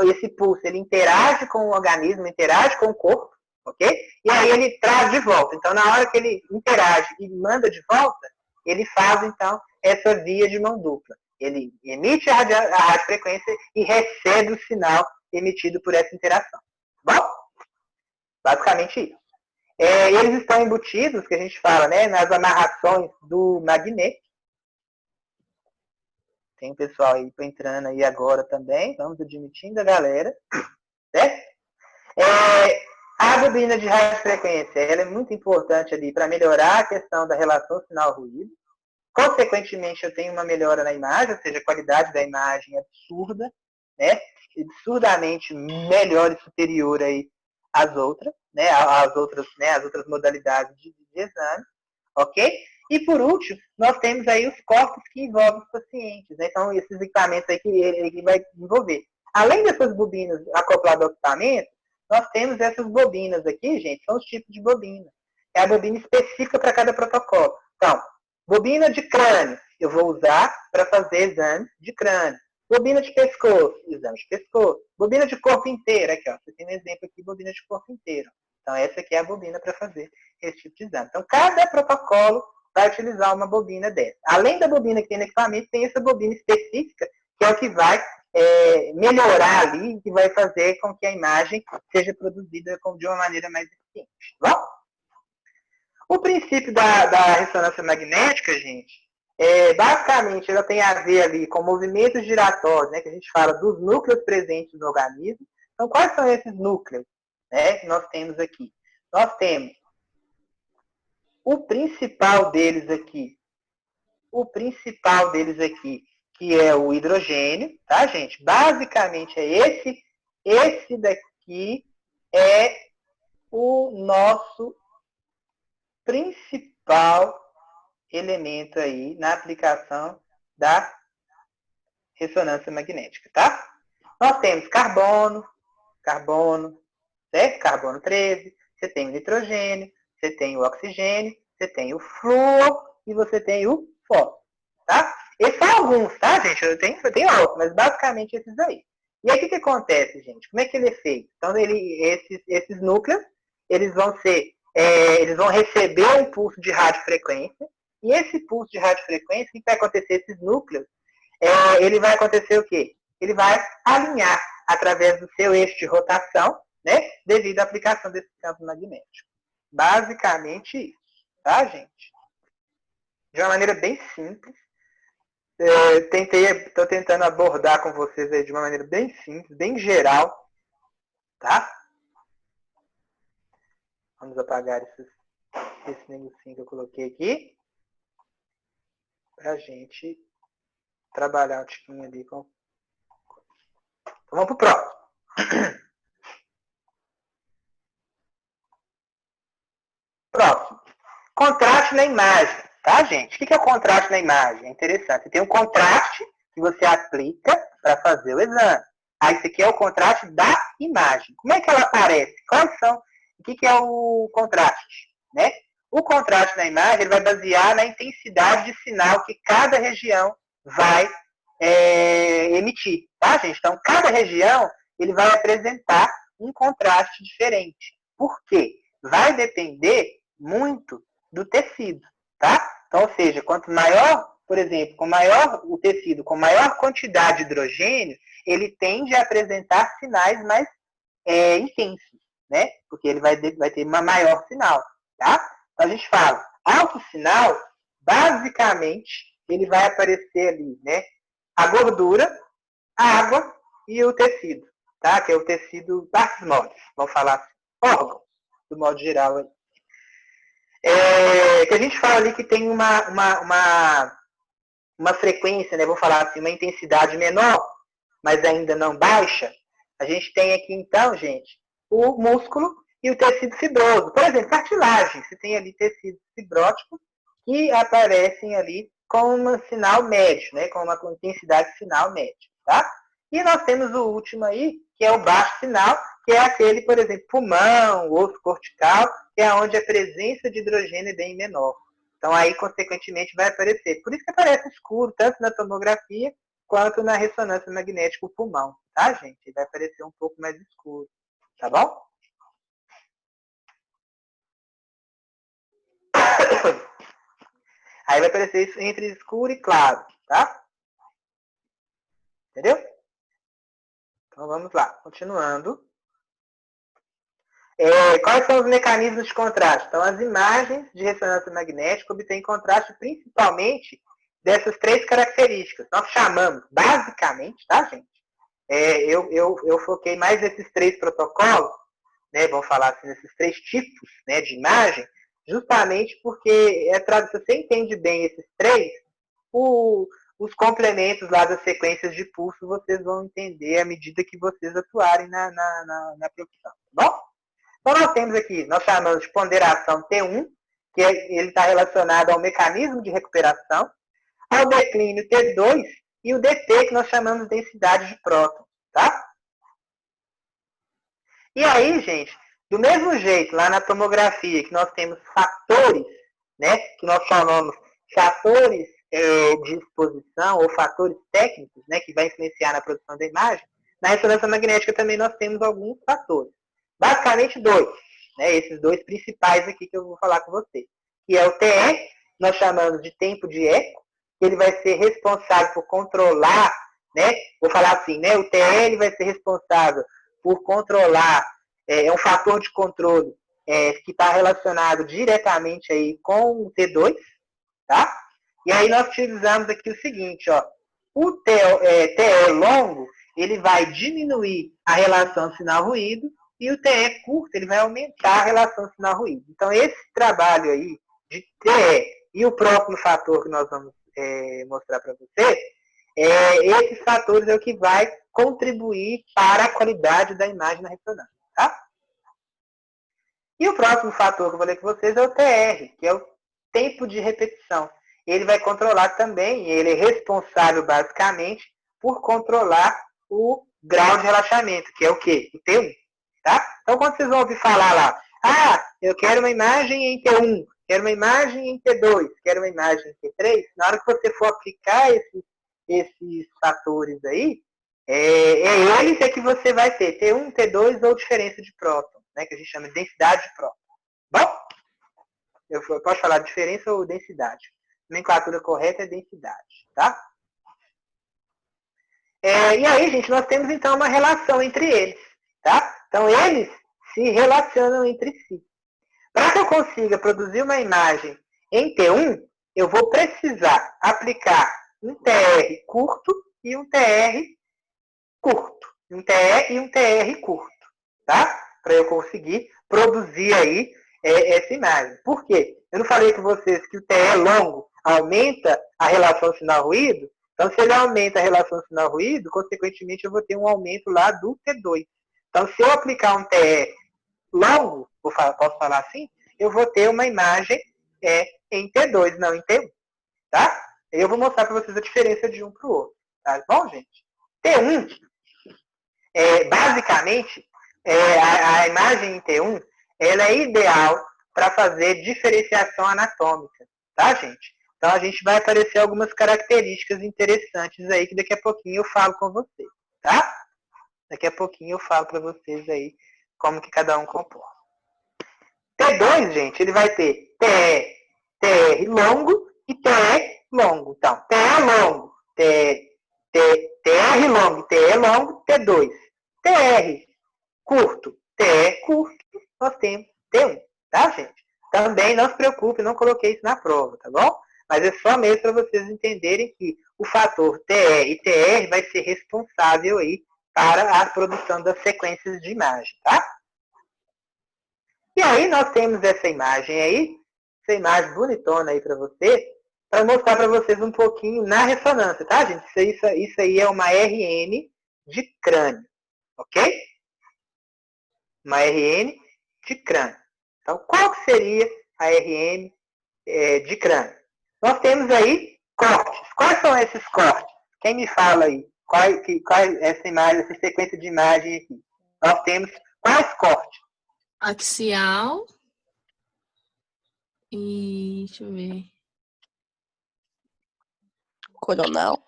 esse pulso, ele interage com o organismo, interage com o corpo, ok? E aí ele traz de volta. Então, na hora que ele interage e manda de volta, ele faz, então, essa via de mão dupla. Ele emite a radiofrequência e recebe o sinal emitido por essa interação. Bom? Basicamente isso. Eles estão embutidos, que a gente fala, né, nas amarrações do magneto. Tem pessoal aí entrando aí agora também. Vamos admitindo a galera. Certo? A bobina de radiofrequência, ela é muito importante ali para melhorar a questão da relação sinal-ruído. Consequentemente, eu tenho uma melhora na imagem, ou seja, a qualidade da imagem é absurda, né? Absurdamente melhor e superior aí às outras, né? Às outras modalidades de exame, ok? E por último, nós temos aí os corpos que envolvem os pacientes, né? Então, esses equipamentos aí que ele vai envolver. Além dessas bobinas acopladas ao equipamento, nós temos essas bobinas aqui, gente, são os tipos de bobina. É a bobina específica para cada protocolo. Então, bobina de crânio, eu vou usar para fazer exames de crânio. Bobina de pescoço, exame de pescoço. Bobina de corpo inteiro, aqui, ó. Você tem um exemplo aqui, bobina de corpo inteiro. Então, essa aqui é a bobina para fazer esse tipo de exame. Então, cada protocolo vai utilizar uma bobina dessa. Além da bobina que tem no equipamento, tem essa bobina específica, que é o que vai melhorar ali, que vai fazer com que a imagem seja produzida de uma maneira mais eficiente. Tá bom? O princípio da ressonância magnética, gente, basicamente ela tem a ver ali com movimentos giratórios, né, que a gente fala dos núcleos presentes no organismo. Então, quais são esses núcleos, né, que nós temos aqui? Nós temos o principal deles aqui, que é o hidrogênio, tá, gente? Basicamente é esse daqui é o nosso principal elemento aí na aplicação da ressonância magnética, tá? Nós temos carbono, certo? Carbono 13, você tem o nitrogênio, você tem o oxigênio, você tem o flúor e você tem o fósforo, tá? Esses são alguns, tá, gente? Eu tenho outros, mas basicamente esses aí. E aí o que acontece, gente? Como é que ele é feito? Então, esses núcleos, eles vão receber um pulso de radiofrequência, e esse pulso de radiofrequência, o que vai acontecer? Esses núcleos, ele vai acontecer o quê? Ele vai alinhar através do seu eixo de rotação, né? Devido à aplicação desse campo magnético. Basicamente isso, tá, gente? De uma maneira bem simples. Estou tentando abordar com vocês aí de uma maneira bem simples, bem geral, tá? Vamos apagar esse negocinho que eu coloquei aqui, pra gente trabalhar um tiquinho ali com... Então vamos pro próximo. Próximo. Contraste na imagem, tá, gente? O que é o contraste na imagem? É interessante. Você tem um contraste que você aplica para fazer o exame. Aí, esse aqui é o contraste da imagem. Como é que ela aparece? O que é o contraste? Né? O contraste na imagem ele vai basear na intensidade de sinal que cada região vai emitir, tá, gente? Então, cada região ele vai apresentar um contraste diferente. Por quê? Vai depender muito do tecido, tá? Então, ou seja, quanto maior, por exemplo, com maior o tecido, com maior quantidade de hidrogênio, ele tende a apresentar sinais mais intensos, né? Porque ele vai ter uma maior sinal, tá? Então, a gente fala, alto sinal, basicamente, ele vai aparecer ali, né? A gordura, a água e o tecido, tá? Que é o tecido partes moles, vamos falar assim, órgãos, do modo geral aí. Que a gente fala ali que tem uma frequência, né? Vou falar assim, uma intensidade menor, mas ainda não baixa. A gente tem aqui, então, gente, o músculo e o tecido fibroso. Por exemplo, cartilagem. Você tem ali tecidos fibróticos que aparecem ali com um sinal médio, né? Com uma intensidade de sinal médio, tá? E nós temos o último aí, que é o baixo sinal, que é aquele, por exemplo, pulmão, osso cortical, que é onde a presença de hidrogênio é bem menor. Então, aí, consequentemente, vai aparecer. Por isso que aparece escuro, tanto na tomografia, quanto na ressonância magnética o pulmão, tá, gente? Ele vai aparecer um pouco mais escuro, tá bom? Aí vai aparecer isso entre escuro e claro, tá? Entendeu? Então, vamos lá, continuando. Quais são os mecanismos de contraste? Então, as imagens de ressonância magnética obtêm contraste principalmente dessas três características. Nós chamamos, basicamente, tá, gente? Eu foquei mais nesses três protocolos, né, vamos falar assim, nesses 3 tipos, né, de imagem, justamente porque se você entende bem esses 3, os complementos lá das sequências de pulso vocês vão entender à medida que vocês atuarem na profissão, tá bom? Então nós temos aqui, nós chamamos de ponderação T1, que ele está relacionado ao mecanismo de recuperação, ao declínio T2 e o DT, que nós chamamos de densidade de prótons, tá? E aí, gente, do mesmo jeito, lá na tomografia, que nós temos fatores, né, que nós chamamos fatores de exposição ou fatores técnicos, né, que vai influenciar na produção da imagem, na ressonância magnética também nós temos alguns fatores. Basicamente 2, né, esses 2 principais aqui que eu vou falar com você, que é o TE, nós chamamos de tempo de eco, que ele vai ser responsável por controlar, né, vou falar assim, né, o TE ele vai ser responsável por controlar, é um fator de controle que está relacionado diretamente aí com o T2, tá? E aí nós utilizamos aqui o seguinte, ó, o TE longo, ele vai diminuir a relação sinal-ruído, e o TE curto, ele vai aumentar a relação sinal-ruído. Então, esse trabalho aí de TE e o próximo fator que nós vamos mostrar para vocês, esses fatores é o que vai contribuir para a qualidade da imagem na ressonância, tá? E o próximo fator que eu vou ler com vocês é o TR, que é o tempo de repetição. Ele vai controlar também, ele é responsável basicamente por controlar o grau de relaxamento, que é o quê? O T1, tá? Então, quando vocês vão ouvir falar lá, eu quero uma imagem em T1, quero uma imagem em T2, quero uma imagem em T3, na hora que você for aplicar esses fatores aí, eles é que você vai ter T1, T2 ou diferença de próton, né, que a gente chama de densidade de próton. Bom, eu posso falar diferença ou densidade. A nomenclatura correta é densidade, tá? E aí, gente, nós temos então uma relação entre eles, tá? Então, eles se relacionam entre si. Para que eu consiga produzir uma imagem em T1, eu vou precisar aplicar um TR curto e um TR curto. Um TE e um TR curto, tá? Para eu conseguir produzir aí essa imagem. Por quê? Eu não falei com vocês que o TE longo aumenta a relação sinal-ruído? Então, se ele aumenta a relação sinal-ruído, consequentemente, eu vou ter um aumento lá do T2. Então, se eu aplicar um TE longo, posso falar assim, eu vou ter uma imagem em T2, não em T1. Tá? Eu vou mostrar para vocês a diferença de um para o outro. Tá bom, gente? T1, basicamente, a imagem em T1, ela é ideal para fazer diferenciação anatômica. Tá, gente? Então, a gente vai aparecer algumas características interessantes aí que daqui a pouquinho eu falo com vocês. Tá? Daqui a pouquinho eu falo para vocês aí como que cada um comporta. T2, gente, ele vai ter TR longo e TE longo. Então, TE longo, TR longo e TE longo, T2. TR curto, TE curto, nós temos T1, tá, gente? Também não se preocupe, não coloquei isso na prova, tá bom? Mas é só mesmo para vocês entenderem que o fator TE e TR vai ser responsável aí para a produção das sequências de imagem, tá? E aí nós temos essa imagem aí, essa imagem bonitona aí para você, para mostrar para vocês um pouquinho na ressonância, tá, gente? Isso aí é uma RN de crânio, ok? Uma RN de crânio. Então, qual que seria a RN de crânio? Nós temos aí cortes. Quais são esses cortes? Quem me fala aí? Qual é essa imagem, essa sequência de imagem aqui? Nós temos quais cortes? Axial. E deixa eu ver. Coronal.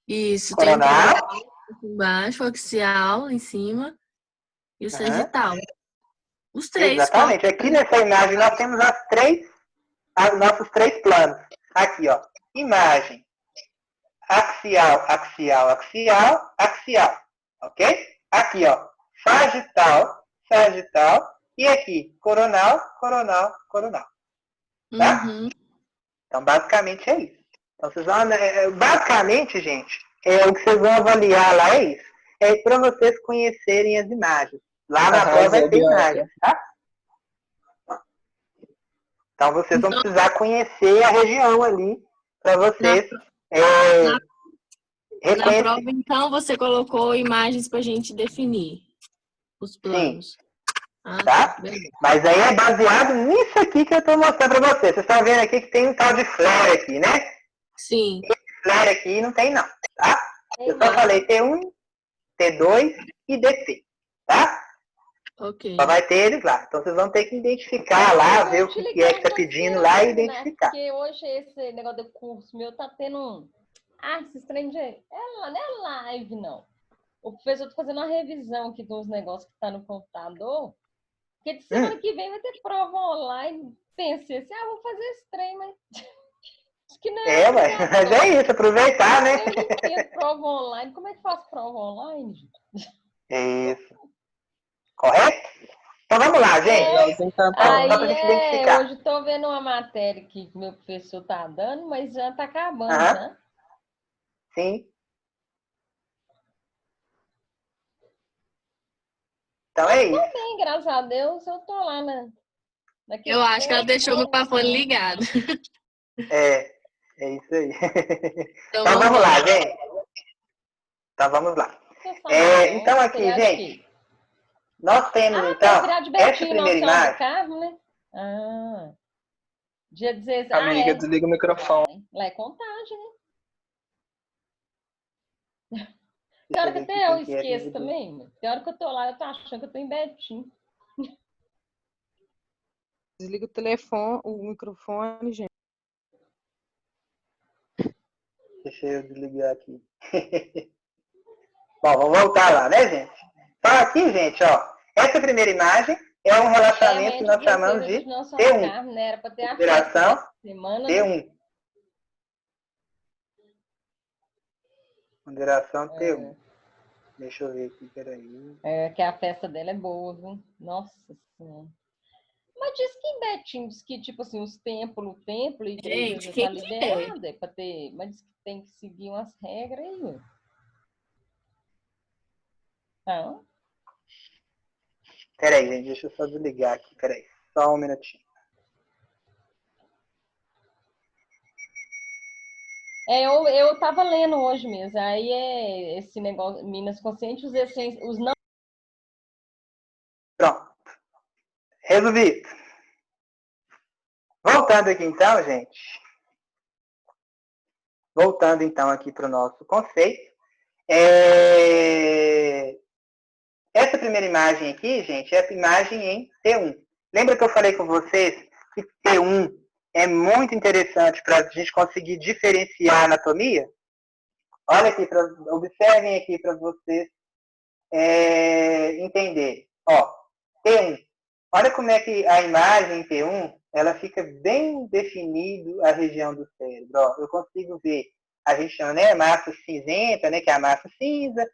Isso, Coronal. tem embaixo, o axial em cima e o sagital. Os 3. Exatamente. Aqui nessa imagem nós temos nossos 3 planos. Aqui, ó. Imagem axial, axial, axial, axial. Ok? Aqui, ó. Sagital, sagital. E aqui, coronal, coronal, coronal. Tá? Uhum. Então, basicamente é isso. Então, vocês vão, basicamente, gente, o que vocês vão avaliar lá é isso. É para vocês conhecerem as imagens. Lá na prova vai ter Bianca. imagens, tá? Então vocês vão precisar conhecer a região ali para vocês Na reconhecer. prova, então, você colocou imagens para a gente definir os planos. Tá? Beleza. Mas aí é baseado nisso aqui que eu estou mostrando para vocês. Vocês estão vendo aqui que tem um tal de flare aqui, né? Sim. Esse flare aqui não tem não, tá? Eu só falei T1, T2 e DT, tá? Ok. Só vai ter eles lá. Então vocês vão ter que identificar lá, ver o que é que está pedindo lá e identificar. Porque hoje esse negócio do curso meu tá tendo um... esses trem de... não é live, não. O professor tá fazendo uma revisão aqui dos negócios que tá no computador. Porque de semana que vem vai ter prova online. Pensei assim, vou fazer esse trem, mas... Acho que não mas é isso, aproveitar, né? Eu não entendo prova online. Como é que faz prova online, gente? Isso. Correto? Então vamos lá, gente. Só pra gente identificar. Hoje estou vendo uma matéria que meu professor tá dando, mas já tá acabando, né? Sim. Então é isso. Bem, graças a Deus, eu tô lá Eu acho que ela deixou o microfone ligado. É isso aí. Então vamos lá, gente. Então vamos lá. Então aqui, gente, nós temos então essa primeira imagem. Carro, né? Dia 16. Amiga, desliga o microfone. Lá é contagem, né? Tem hora que até eu esqueço também. Tem hora que eu tô lá, eu tô achando que eu tô em Betim. Desliga o telefone, o microfone, gente. Deixa eu desligar aqui. Bom, vamos voltar lá, né, gente? Então aqui, gente, ó, essa primeira imagem é um relaxamento que nós chamamos de T1. Era pra ter a Ponderação semana, T1. Ponderação T1. Deixa eu ver aqui, peraí. Que a festa dela é boa, viu? Nossa Senhora. Mas diz que em Betim, diz que, tipo assim, os templos, o templo, e igreja já tá liberada, pra ter, mas diz que tem que seguir umas regras aí. Não? Peraí, gente, deixa eu só desligar aqui, peraí. Só um minutinho. Eu tava lendo hoje mesmo, aí é esse negócio, Minas Consciente, os não... Pronto. Resolvido. Voltando aqui então, gente. Voltando então aqui para o nosso conceito. Essa primeira imagem aqui, gente, é a imagem em T1. Lembra que eu falei com vocês que T1 é muito interessante para a gente conseguir diferenciar a anatomia? Olha aqui, observem aqui para vocês entenderem. Ó, T1. Olha como é que a imagem em T1, ela fica bem definido a região do cérebro. Ó, eu consigo ver, a gente chama, né, massa cinzenta, né, que é a massa cinza.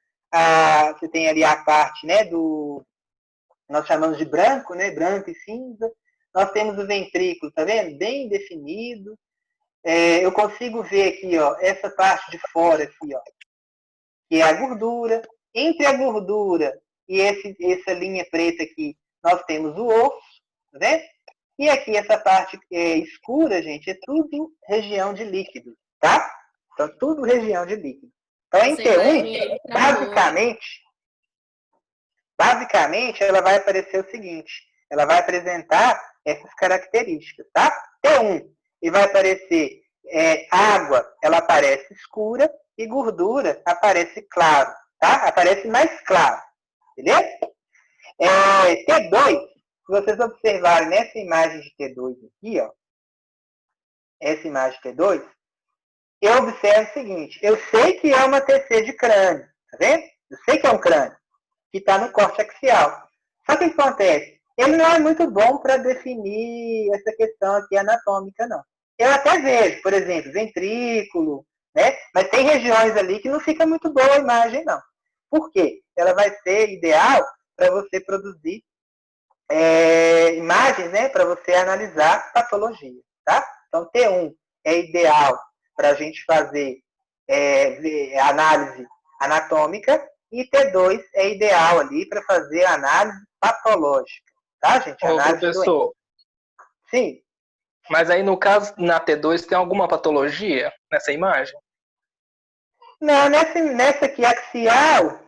Você tem ali a parte, né, nós chamamos de branco, né, branco e cinza. Nós temos o ventrículo, tá vendo? Bem definido. Eu consigo ver aqui, ó, essa parte de fora aqui, ó, que é a gordura. Entre a gordura e essa linha preta aqui, nós temos o osso, tá vendo? E aqui essa parte escura, gente, é tudo região de líquido, tá? Então, tudo região de líquido. Então, em T1, basicamente, ela vai aparecer o seguinte, ela vai apresentar essas características, tá? T1, e vai aparecer água, ela aparece escura, e gordura aparece claro, tá? Aparece mais claro, beleza? T2, se vocês observarem nessa imagem de T2 aqui, ó, essa imagem de T2, eu observo o seguinte, eu sei que é uma TC de crânio, tá vendo? Eu sei que é um crânio, que está no corte axial. Só que o que acontece? Ele não é muito bom para definir essa questão aqui anatômica, não. Eu até vejo, por exemplo, ventrículo, né? Mas tem regiões ali que não fica muito boa a imagem, não. Por quê? Ela vai ser ideal para você produzir imagens, né? Para você analisar patologia, tá? Então, T1 é ideal para a gente fazer análise anatômica e T2 é ideal ali para fazer análise patológica, tá, gente? Ô, Análise de doença. professor, Sim. mas aí no caso, na T2, tem alguma patologia nessa imagem? Não, nessa aqui axial,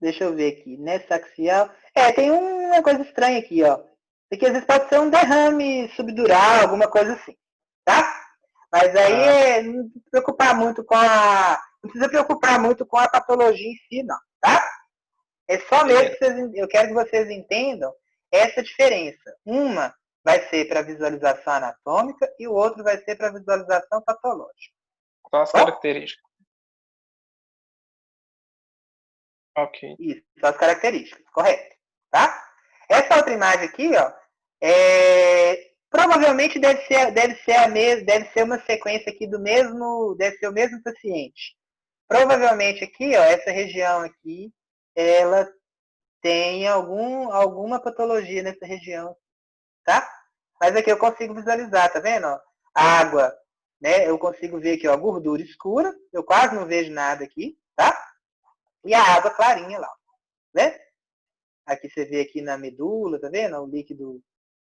deixa eu ver aqui, nessa axial, tem uma coisa estranha aqui, ó. Isso aqui às vezes pode ser um derrame subdural, alguma coisa assim, tá? Mas aí não precisa preocupar muito com a patologia em si, não, tá? É só mesmo que eu quero que vocês entendam essa diferença. Uma vai ser para visualização anatômica e o outro vai ser para visualização patológica. Qual as características? Ok. Isso, são as características, correto. Tá? Essa outra imagem aqui, ó, provavelmente deve ser uma sequência aqui deve ser o mesmo paciente. Provavelmente aqui, ó, essa região aqui, ela tem alguma patologia nessa região, tá? Mas aqui eu consigo visualizar, tá vendo? Ó? A água, né? Eu consigo ver aqui, ó, gordura escura, eu quase não vejo nada aqui, tá? E a água clarinha lá, né? Aqui você vê aqui na medula, tá vendo? O líquido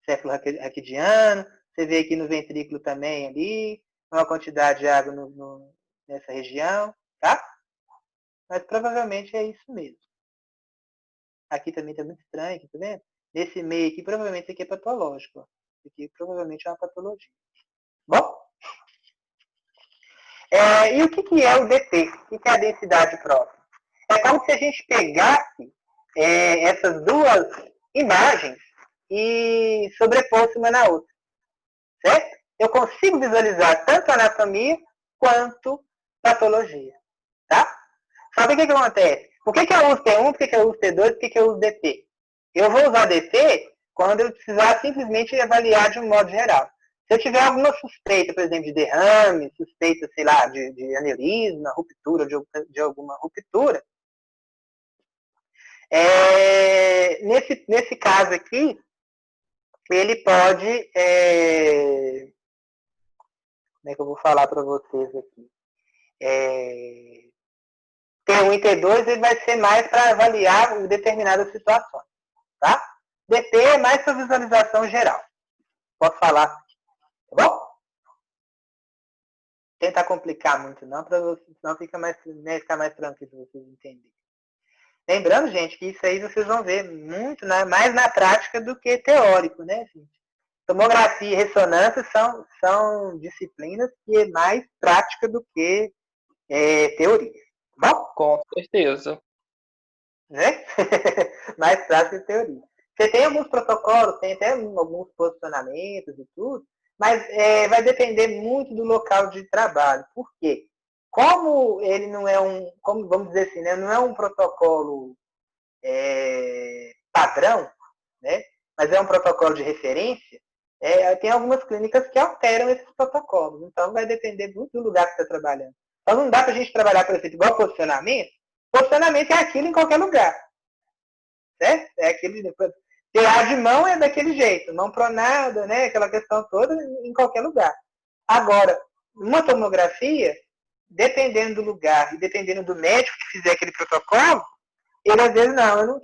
céfalo-raquidiano. Você vê aqui no ventrículo também ali, uma quantidade de água nessa região, tá? Mas provavelmente é isso mesmo. Aqui também tá muito estranho, aqui, tá vendo? Nesse meio aqui, provavelmente isso aqui é patológico. Ó. Isso aqui provavelmente é uma patologia. Bom? E o que é o DP? O que é a densidade próxima? É como se a gente pegasse essas duas imagens e sobreposse uma na outra. Certo? Eu consigo visualizar tanto anatomia quanto patologia. Tá? Só que o que acontece? Por que eu uso T1, por que eu uso T2, por que eu uso DP? Eu vou usar DP quando eu precisar simplesmente avaliar de um modo geral. Se eu tiver alguma suspeita, por exemplo, de derrame, suspeita, sei lá, de aneurisma, ruptura, de alguma ruptura, nesse caso aqui, ele pode... como é que eu vou falar para vocês aqui? T1 e T2 ele vai ser mais para avaliar determinadas situações. Tá? DP é mais para visualização geral. Posso falar? Tá bom? Tentar complicar muito não, para vocês, senão ficar mais tranquilo para vocês entenderem. Lembrando, gente, que isso aí vocês vão ver muito mais na prática do que teórico, né, gente? Tomografia e ressonância são disciplinas que é mais prática do que teoria. Tá bom? Com certeza. Né? Mais prática que teoria. Você tem alguns protocolos, tem até alguns posicionamentos e tudo, mas vai depender muito do local de trabalho. Por quê? Como ele não é vamos dizer assim, né, não é um protocolo padrão, né, mas é um protocolo de referência, tem algumas clínicas que alteram esses protocolos. Então, vai depender muito do lugar que você está trabalhando. Então, não dá para a gente trabalhar, por exemplo, igual posicionamento. Posicionamento é aquilo em qualquer lugar. Certo? É aquele... Tirar de mão é daquele jeito. Mão pronada, né? Aquela questão toda em qualquer lugar. Agora, uma tomografia, dependendo do lugar e dependendo do médico que fizer aquele protocolo, ele às vezes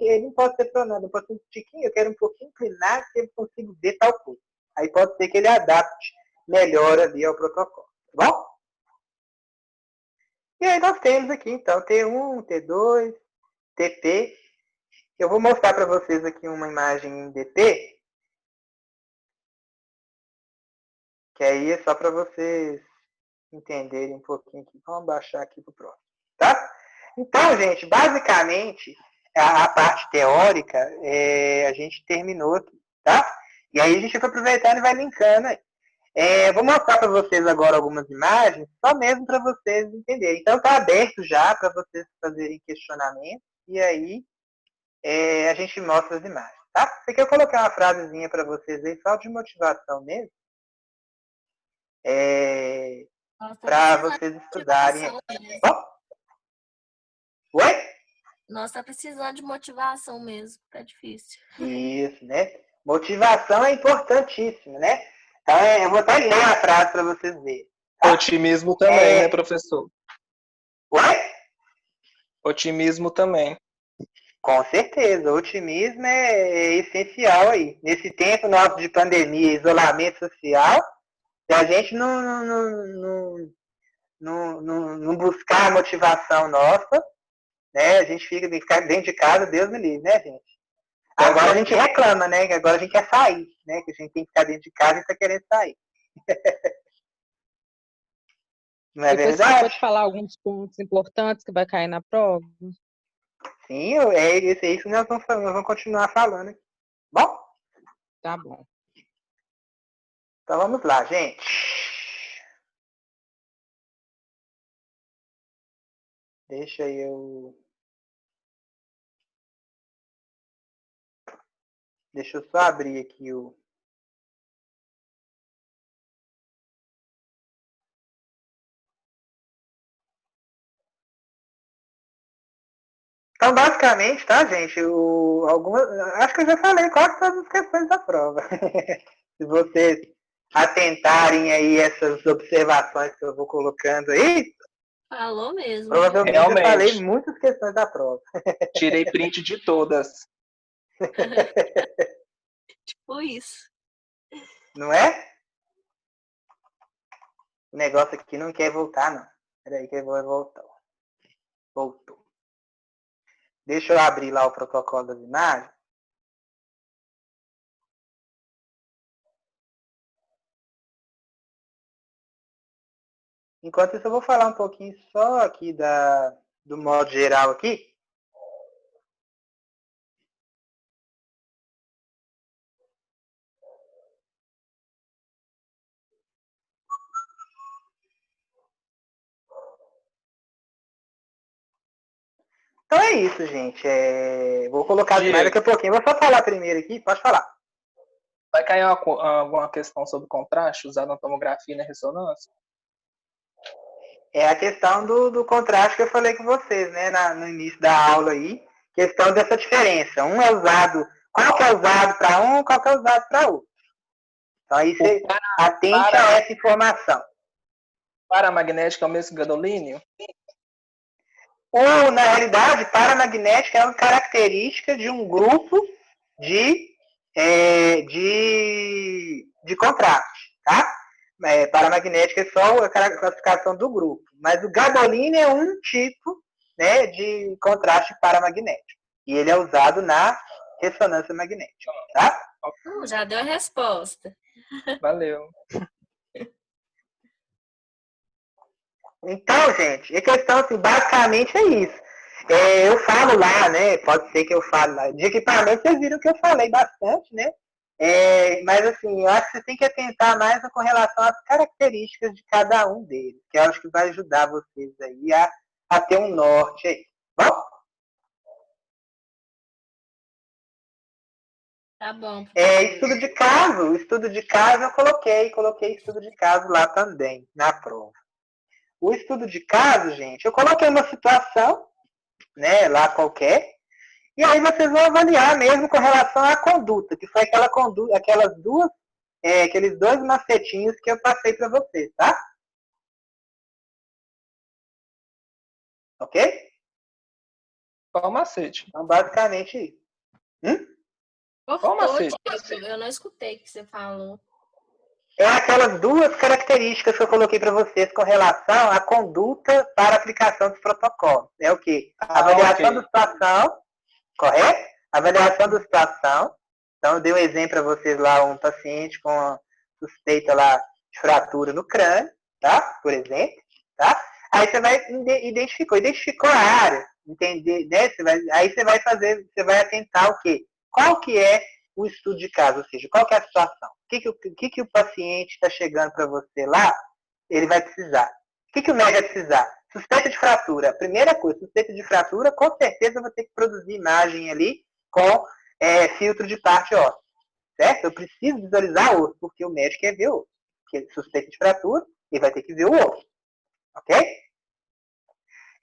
ele não pode ser pronado. Eu posso ser um tiquinho, eu quero um pouquinho inclinar que eu consigo ver tal coisa. Aí pode ser que ele adapte melhor ali ao protocolo. Tá bom? E aí nós temos aqui, então, T1, T2, TP. Eu vou mostrar para vocês aqui uma imagem em DP, que aí é só para vocês entenderem um pouquinho aqui. Vamos baixar aqui para o próximo, tá? Então, gente, basicamente, a parte teórica, a gente terminou aqui, tá? E aí a gente vai aproveitar e vai linkando aí. Vou mostrar para vocês agora algumas imagens, só mesmo para vocês entenderem. Então, está aberto já para vocês fazerem questionamentos, e aí a gente mostra as imagens, tá? Isso aqui eu coloquei uma frasezinha para vocês aí, só de motivação mesmo, para vocês estudarem. Oi? Nós tá precisando de motivação mesmo, tá difícil. Isso, né? Motivação é importantíssima, né? Então, eu vou até ler a frase para vocês verem. Tá? Otimismo também, né, professor? Oi? Otimismo também. Com certeza, o otimismo é essencial aí. Nesse tempo nosso de pandemia, isolamento social, se a gente não buscar a motivação nossa, né, a gente fica dentro de casa, Deus me livre, né, gente? Agora a gente reclama, né? Que agora a gente quer sair, né? Que a gente tem que ficar dentro de casa e está querendo sair. Não é Depois você verdade? pode falar alguns pontos importantes que vai cair na prova? Sim, é isso que nós vamos continuar falando. Bom? Tá bom. Então vamos lá, gente. Deixa eu só abrir aqui o... Então, basicamente, tá, gente? Acho que eu já falei quase todas as questões da prova. Se vocês atentarem aí essas observações que eu vou colocando aí, Falou mesmo. provavelmente Realmente. eu falei muitas questões da prova. Tirei print de todas. Tipo isso. Não é? O negócio aqui não quer voltar, não. Peraí que eu vou voltar. Voltou. Deixa eu abrir lá o protocolo das imagens. Enquanto isso, eu vou falar um pouquinho só aqui do modo geral aqui. Então é isso, gente. Vou colocar as imagens daqui a pouquinho. Vou só falar primeiro aqui. Pode falar. Vai cair alguma questão sobre contraste usado na tomografia e na ressonância? É a questão do contraste que eu falei com vocês, né, no início da aula aí. Questão dessa diferença. Qual que é usado para um, qual que é usado para outro. Então aí você atente a essa informação. Paramagnético é o mesmo que gadolínio? Na realidade, paramagnética é uma característica de um grupo de contraste, tá? Paramagnética é só a classificação do grupo. Mas o gadolínio é um tipo, né, de contraste paramagnético. E ele é usado na ressonância magnética, tá? Já deu a resposta. Valeu. Então, gente, a questão, assim, basicamente é isso. Eu falo lá, né? Pode ser que eu fale lá. De equipamento, vocês viram que eu falei bastante, né? Mas, assim, eu acho que você tem que atentar mais com relação às características de cada um deles, que eu acho que vai ajudar vocês aí a ter um norte aí. Bom? Tá bom. Estudo de caso eu coloquei estudo de caso lá também, na prova. O estudo de caso, gente, eu coloquei uma situação, né, lá qualquer, e aí vocês vão avaliar mesmo com relação à conduta, que foi aqueles dois macetinhos que eu passei para vocês, tá? Ok? Qual o macete? Então, basicamente isso. Qual o macete? Eu não escutei o que você falou. É aquelas duas características que eu coloquei para vocês com relação à conduta para aplicação dos protocolos. É o quê? Avaliação da situação, correto? Avaliação da situação. Então, eu dei um exemplo para vocês lá, um paciente com suspeita lá de fratura no crânio, tá? Por exemplo, tá? Aí você vai identificou a área, entender, né? Você vai atentar o quê? Qual que é o estudo de caso, ou seja, qual que é a situação? O que o paciente está chegando para você lá, ele vai precisar? O que o médico vai precisar? Suspeita de fratura. Primeira coisa, suspeita de fratura, com certeza eu vou ter que produzir imagem ali com filtro de parte óssea. Certo? Eu preciso visualizar o osso, porque o médico quer ver o osso. Porque suspeita de fratura, ele vai ter que ver o osso. Ok?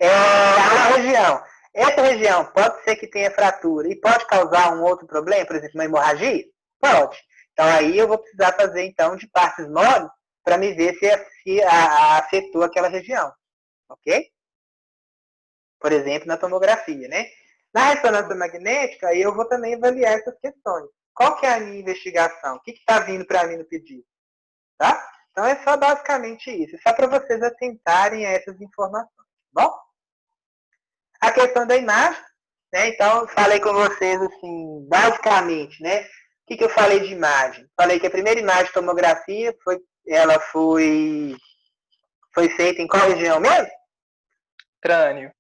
A região. Essa região pode ser que tenha fratura e pode causar um outro problema, por exemplo, uma hemorragia? Pode. Então aí eu vou precisar fazer então de partes moles para me ver se afetou aquela região. Ok? por exemplo, na tomografia, né? Na ressonância magnética, aí eu vou também avaliar essas questões. Qual que é a minha investigação? O que está vindo para mim no pedido? Tá? Então é só basicamente isso. É só para vocês atentarem a essas informações. Tá bom? A questão da imagem, né? Então, falei com vocês, assim, basicamente, né? O que eu falei de imagem? Falei que a primeira imagem de tomografia ela foi feita em qual região mesmo? Crânio.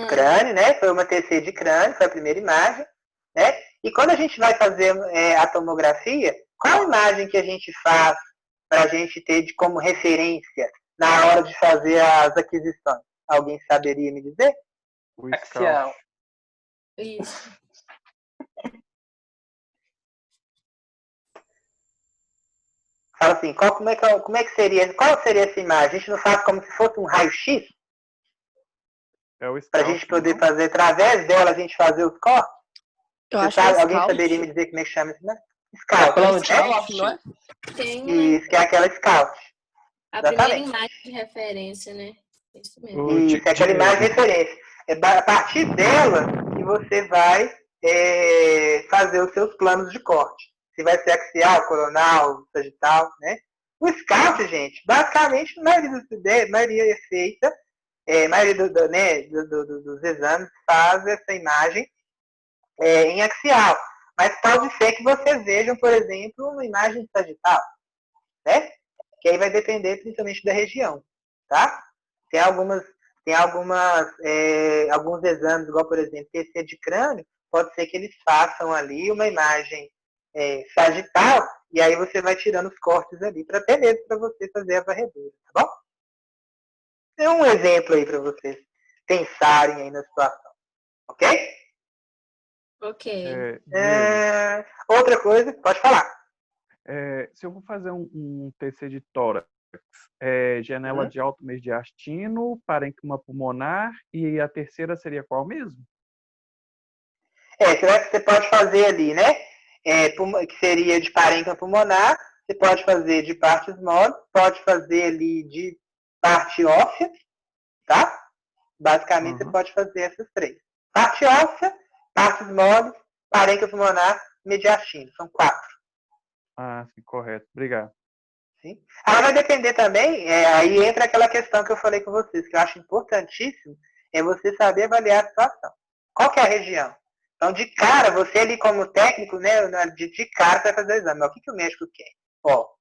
Crânio, né? Foi uma TC de crânio, foi a primeira imagem, né? E quando a gente vai fazer a tomografia, qual imagem que a gente faz para a gente ter como referência na hora de fazer as aquisições? Alguém saberia me dizer? O Axial. scout. Isso. Fala assim, como é que seria, qual seria essa imagem? A gente não faz como se fosse um raio-x? É o Para a scout, gente poder não? fazer, através dela, a gente fazer os cortes? Eu Você acho que é sabe, alguém scout. saberia me dizer como é que chama isso, né? É Scout, plano de né? Scout, não é? Tem, né? Isso, que é aquela scout. A primeira Exatamente. imagem de referência, né? Isso mesmo. Ô, Isso, é aquela imagem de referência. É a partir dela que você vai fazer os seus planos de corte. Se vai ser axial, coronal, sagital, né? O scout, gente, basicamente, a maioria é feita, a maioria dos exames faz essa imagem em axial. Mas pode ser que vocês vejam, por exemplo, uma imagem sagital, né? Que aí vai depender principalmente da região, tá? Tem alguns exames, igual, por exemplo, TC de crânio, pode ser que eles façam ali uma imagem sagital, e aí você vai tirando os cortes ali, para até mesmo para você fazer a varredura, tá bom? É um exemplo aí para vocês pensarem aí na situação, ok? Ok. Diego, Outra coisa, pode falar. se eu vou fazer um TC de tórax, janela Uhum. de alto mediastino, parênquima pulmonar, e a terceira seria qual mesmo? Você pode fazer ali, né? Que seria de parênquima pulmonar, você pode fazer de partes moles, pode fazer ali de parte óssea, tá? Basicamente você pode fazer essas três. Parte óssea, partes moles, parênquima pulmonar, mediastino. São 4. Ah, sim, correto. Obrigado. Sim? Aí vai depender também, aí entra aquela questão que eu falei com vocês, que eu acho importantíssimo, é você saber avaliar a situação. Qual que é a região? Então, de cara, você ali como técnico, né, de cara você vai fazer o exame. Mas o que o médico quer? Ó,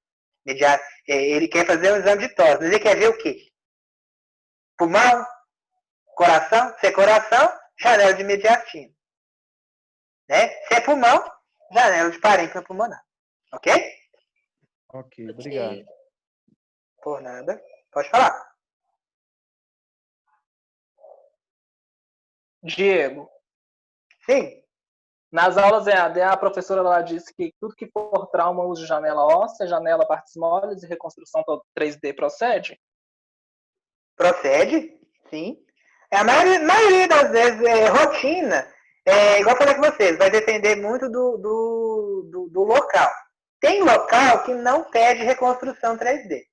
ele quer fazer um exame de tórax, mas ele quer ver o quê? Pulmão? Coração? Se é coração, janela de mediastino. Né? Se é pulmão, janela de parênquima pulmonar. Ok? Ok, obrigado. Ok. Por nada. Pode falar. Diego, Sim. nas aulas EAD, a professora lá disse que tudo que for trauma usa janela óssea, janela partes moles e reconstrução 3D procede? Procede, sim. A maioria das vezes é rotina. Igual eu falei com vocês, vai depender muito do local. Tem local que não pede reconstrução 3D.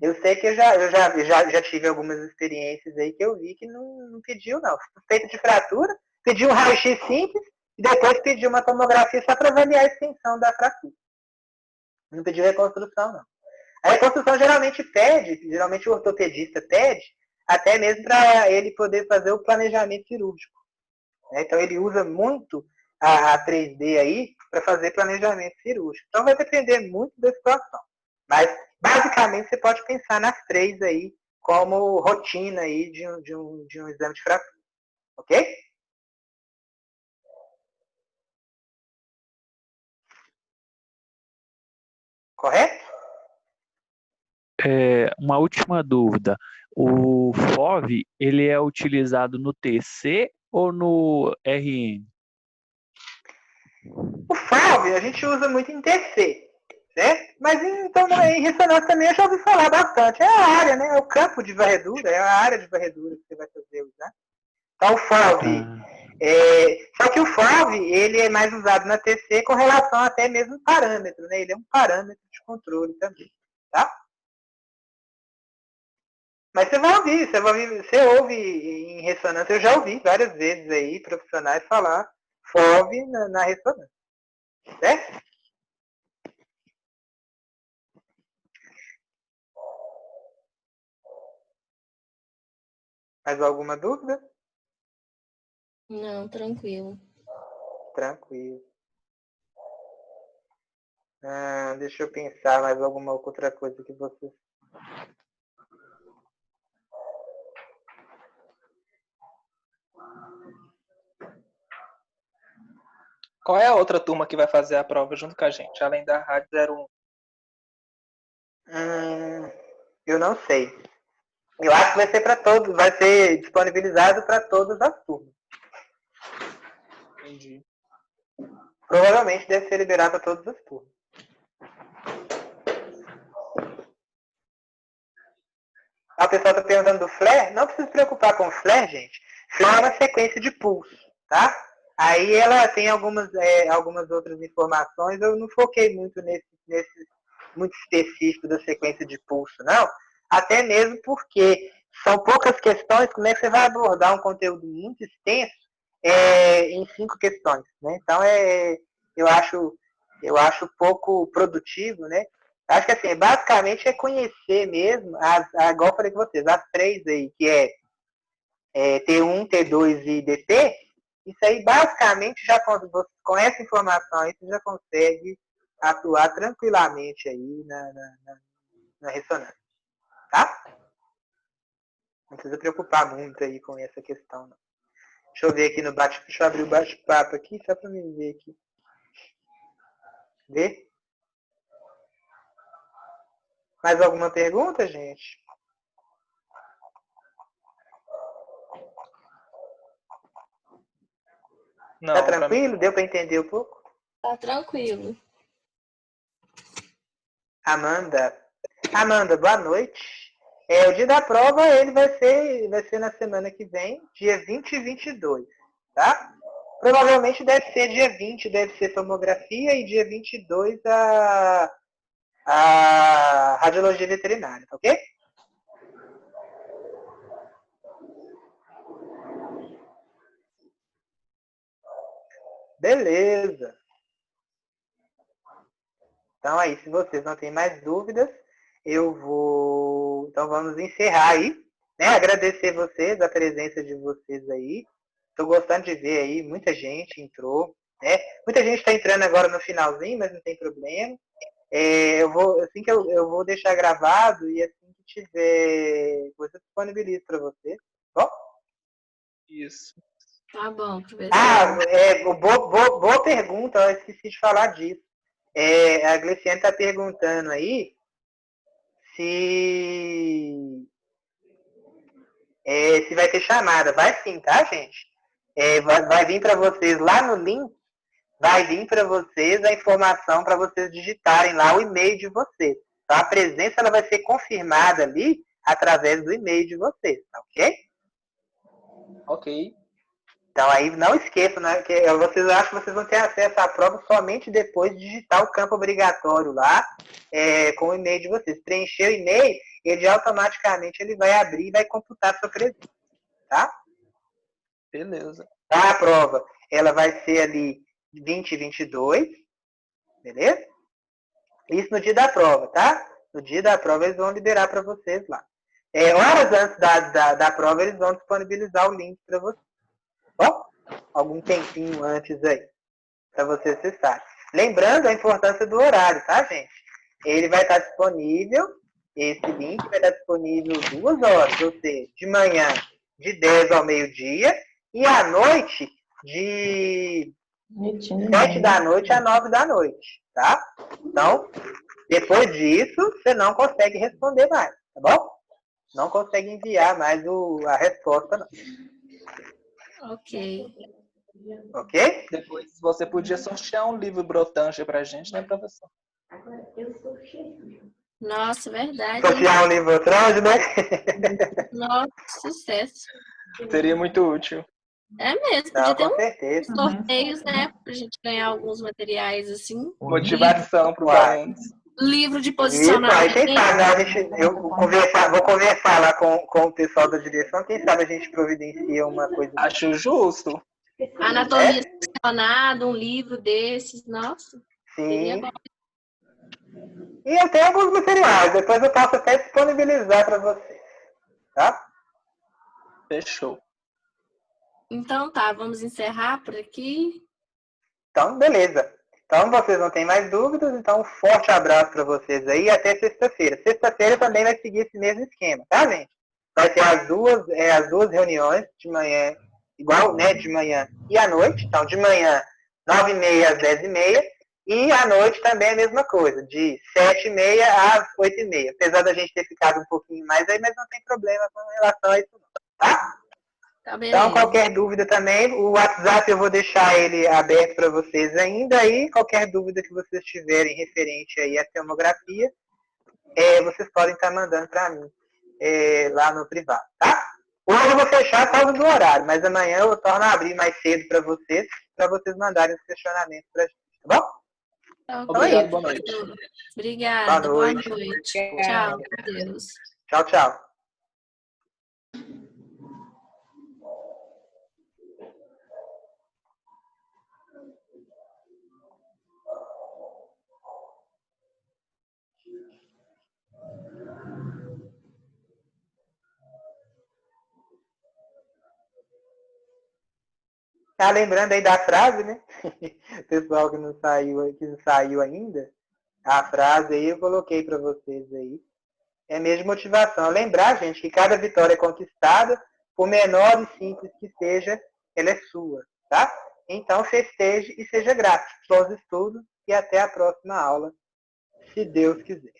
Eu sei que eu já tive algumas experiências aí que eu vi que não pediu, não. Suspeita de fratura, pediu um raio-x simples e depois pediu uma tomografia só para avaliar a extensão da fratura. Não pediu reconstrução, não. A reconstrução geralmente o ortopedista pede, até mesmo para ele poder fazer o planejamento cirúrgico. Então ele usa muito a 3D aí para fazer planejamento cirúrgico. Então vai depender muito da situação. Mas basicamente você pode pensar nas 3 aí como rotina aí de um exame de fratura. Ok? Correto? Uma última dúvida. O FOV, ele é utilizado no TC ou no RN? O FAV a gente usa muito em TC, certo? Mas então, em ressonância também eu já ouvi falar bastante. É a área, né? É o campo de varredura, é a área de varredura que você vai fazer usar. Então o FAV, só que o FAV ele é mais usado na TC com relação até mesmo ao parâmetro, né? Ele é um parâmetro de controle também, tá? Mas você ouve em ressonância, eu já ouvi várias vezes aí profissionais falar FOV na ressonância. Certo? Mais alguma dúvida? Não, tranquilo. Tranquilo. Deixa eu pensar mais alguma outra coisa que vocês... Qual é a outra turma que vai fazer a prova junto com a gente, além da Rádio 01? Eu não sei. Eu acho que vai ser para todos, vai ser disponibilizado para todas as turmas. Entendi. Provavelmente deve ser liberado para todas as turmas. A pessoa está perguntando do flare. Não precisa se preocupar com o flare, gente. Flare é uma sequência de pulso, tá? Aí ela tem algumas outras informações. Eu não foquei muito nesse muito específico da sequência de pulso, não. Até mesmo porque são poucas questões. Como é que você vai abordar um conteúdo muito extenso em 5 questões, né? Então, eu acho pouco produtivo, né? Acho que assim, basicamente é conhecer mesmo, igual eu falei com vocês, as 3 aí, que é T1, T2 e DT. Isso aí, basicamente, com essa informação aí, você já consegue atuar tranquilamente aí na ressonância. Tá? Não precisa preocupar muito aí com essa questão, não. Deixa eu ver aqui no bate-papo. Deixa eu abrir o bate-papo aqui, só para me ver aqui. Vê? Mais alguma pergunta, gente? Não, tá tranquilo? Deu para entender um pouco? Tá tranquilo. Amanda, boa noite. O dia da prova ele vai ser na semana que vem, dia 20 e 22, tá? Provavelmente deve ser dia 20, deve ser tomografia, e dia 22 a radiologia veterinária, tá ok? Beleza. Então aí, se vocês não têm mais dúvidas, então vamos encerrar aí, né? Agradecer vocês, a presença de vocês aí. Estou gostando de ver aí, muita gente entrou, né? Muita gente está entrando agora no finalzinho, mas não tem problema. Eu vou deixar gravado e assim que tiver coisa, eu disponibilizo para vocês. Bom? Isso. Tá bom, professor. Boa pergunta, eu esqueci de falar disso. A Gleciane está perguntando aí se vai ter chamada. Vai sim, tá, gente? Vai vir para vocês lá no link, vai vir para vocês a informação para vocês digitarem lá o e-mail de vocês. Então, a presença ela vai ser confirmada ali através do e-mail de vocês, tá ok? Ok. Então, aí não esqueçam, né, que vocês acham que vocês vão ter acesso à prova somente depois de digitar o campo obrigatório lá com o e-mail de vocês. Preencher o e-mail, ele automaticamente vai abrir e vai computar a sua presença, tá? Beleza. A prova, ela vai ser ali 20 e 22, beleza? Isso no dia da prova, tá? No dia da prova eles vão liberar para vocês lá. Horas antes da prova eles vão disponibilizar o link para vocês. Bom? Algum tempinho antes aí, para vocês acessarem. Lembrando a importância do horário, tá, gente? Ele vai estar disponível, esse link vai estar disponível 2 horas, ou seja, de manhã de 10 ao meio-dia e à noite de 7 da noite a 9 da noite, tá? Então, depois disso, você não consegue responder mais, tá bom? Não consegue enviar mais a resposta, não. Ok. Ok? Depois você podia sortear um livro Brotanger pra gente, né, professor? Nossa, verdade. Sortear um livro atrás, né? Nossa, sucesso. Seria muito útil. É mesmo, Não, podia ter com certeza. sorteios, né? Pra gente ganhar alguns materiais assim. Motivação para os Uai. alunos. livro de Isso, posicionamento. aí quem sabe, né, eu vou conversar lá com o pessoal da direção, quem sabe a gente providencia uma coisa. Acho justo. Anatomia seccionada, um livro desses, nossa. Seria Sim. bom. E eu tenho alguns materiais, depois eu posso até disponibilizar para vocês. Tá? Fechou. Então tá, vamos encerrar por aqui. Então, beleza. Então, vocês não têm mais dúvidas, então um forte abraço para vocês aí e até sexta-feira. Sexta-feira também vai seguir esse mesmo esquema, tá, gente? Vai ter as duas reuniões de manhã, igual, né, de manhã e à noite. Então, de manhã, 9h30 às 10h30. E à noite também a mesma coisa, de 7h30 às 8h30. Apesar da gente ter ficado um pouquinho mais aí, mas não tem problema com relação a isso não, tá? Tá bem. Então, qualquer dúvida também, o WhatsApp eu vou deixar ele aberto para vocês ainda. Aí, qualquer dúvida que vocês tiverem referente aí à tomografia, vocês podem estar mandando para mim lá no privado, tá? Hoje eu vou fechar por causa do horário, mas amanhã eu torno a abrir mais cedo para vocês mandarem os questionamentos para a gente, tá bom? Obrigado, boa noite. Obrigada, Boa noite. Tchau, com Deus. Tchau, tchau. Tá lembrando aí da frase, né? Pessoal que não saiu ainda, a frase aí eu coloquei para vocês aí. É mesmo motivação. Lembrar, gente, que cada vitória conquistada, por menor e simples que seja, ela é sua, tá? Então festeje e seja grato. Bons estudos e até a próxima aula, se Deus quiser.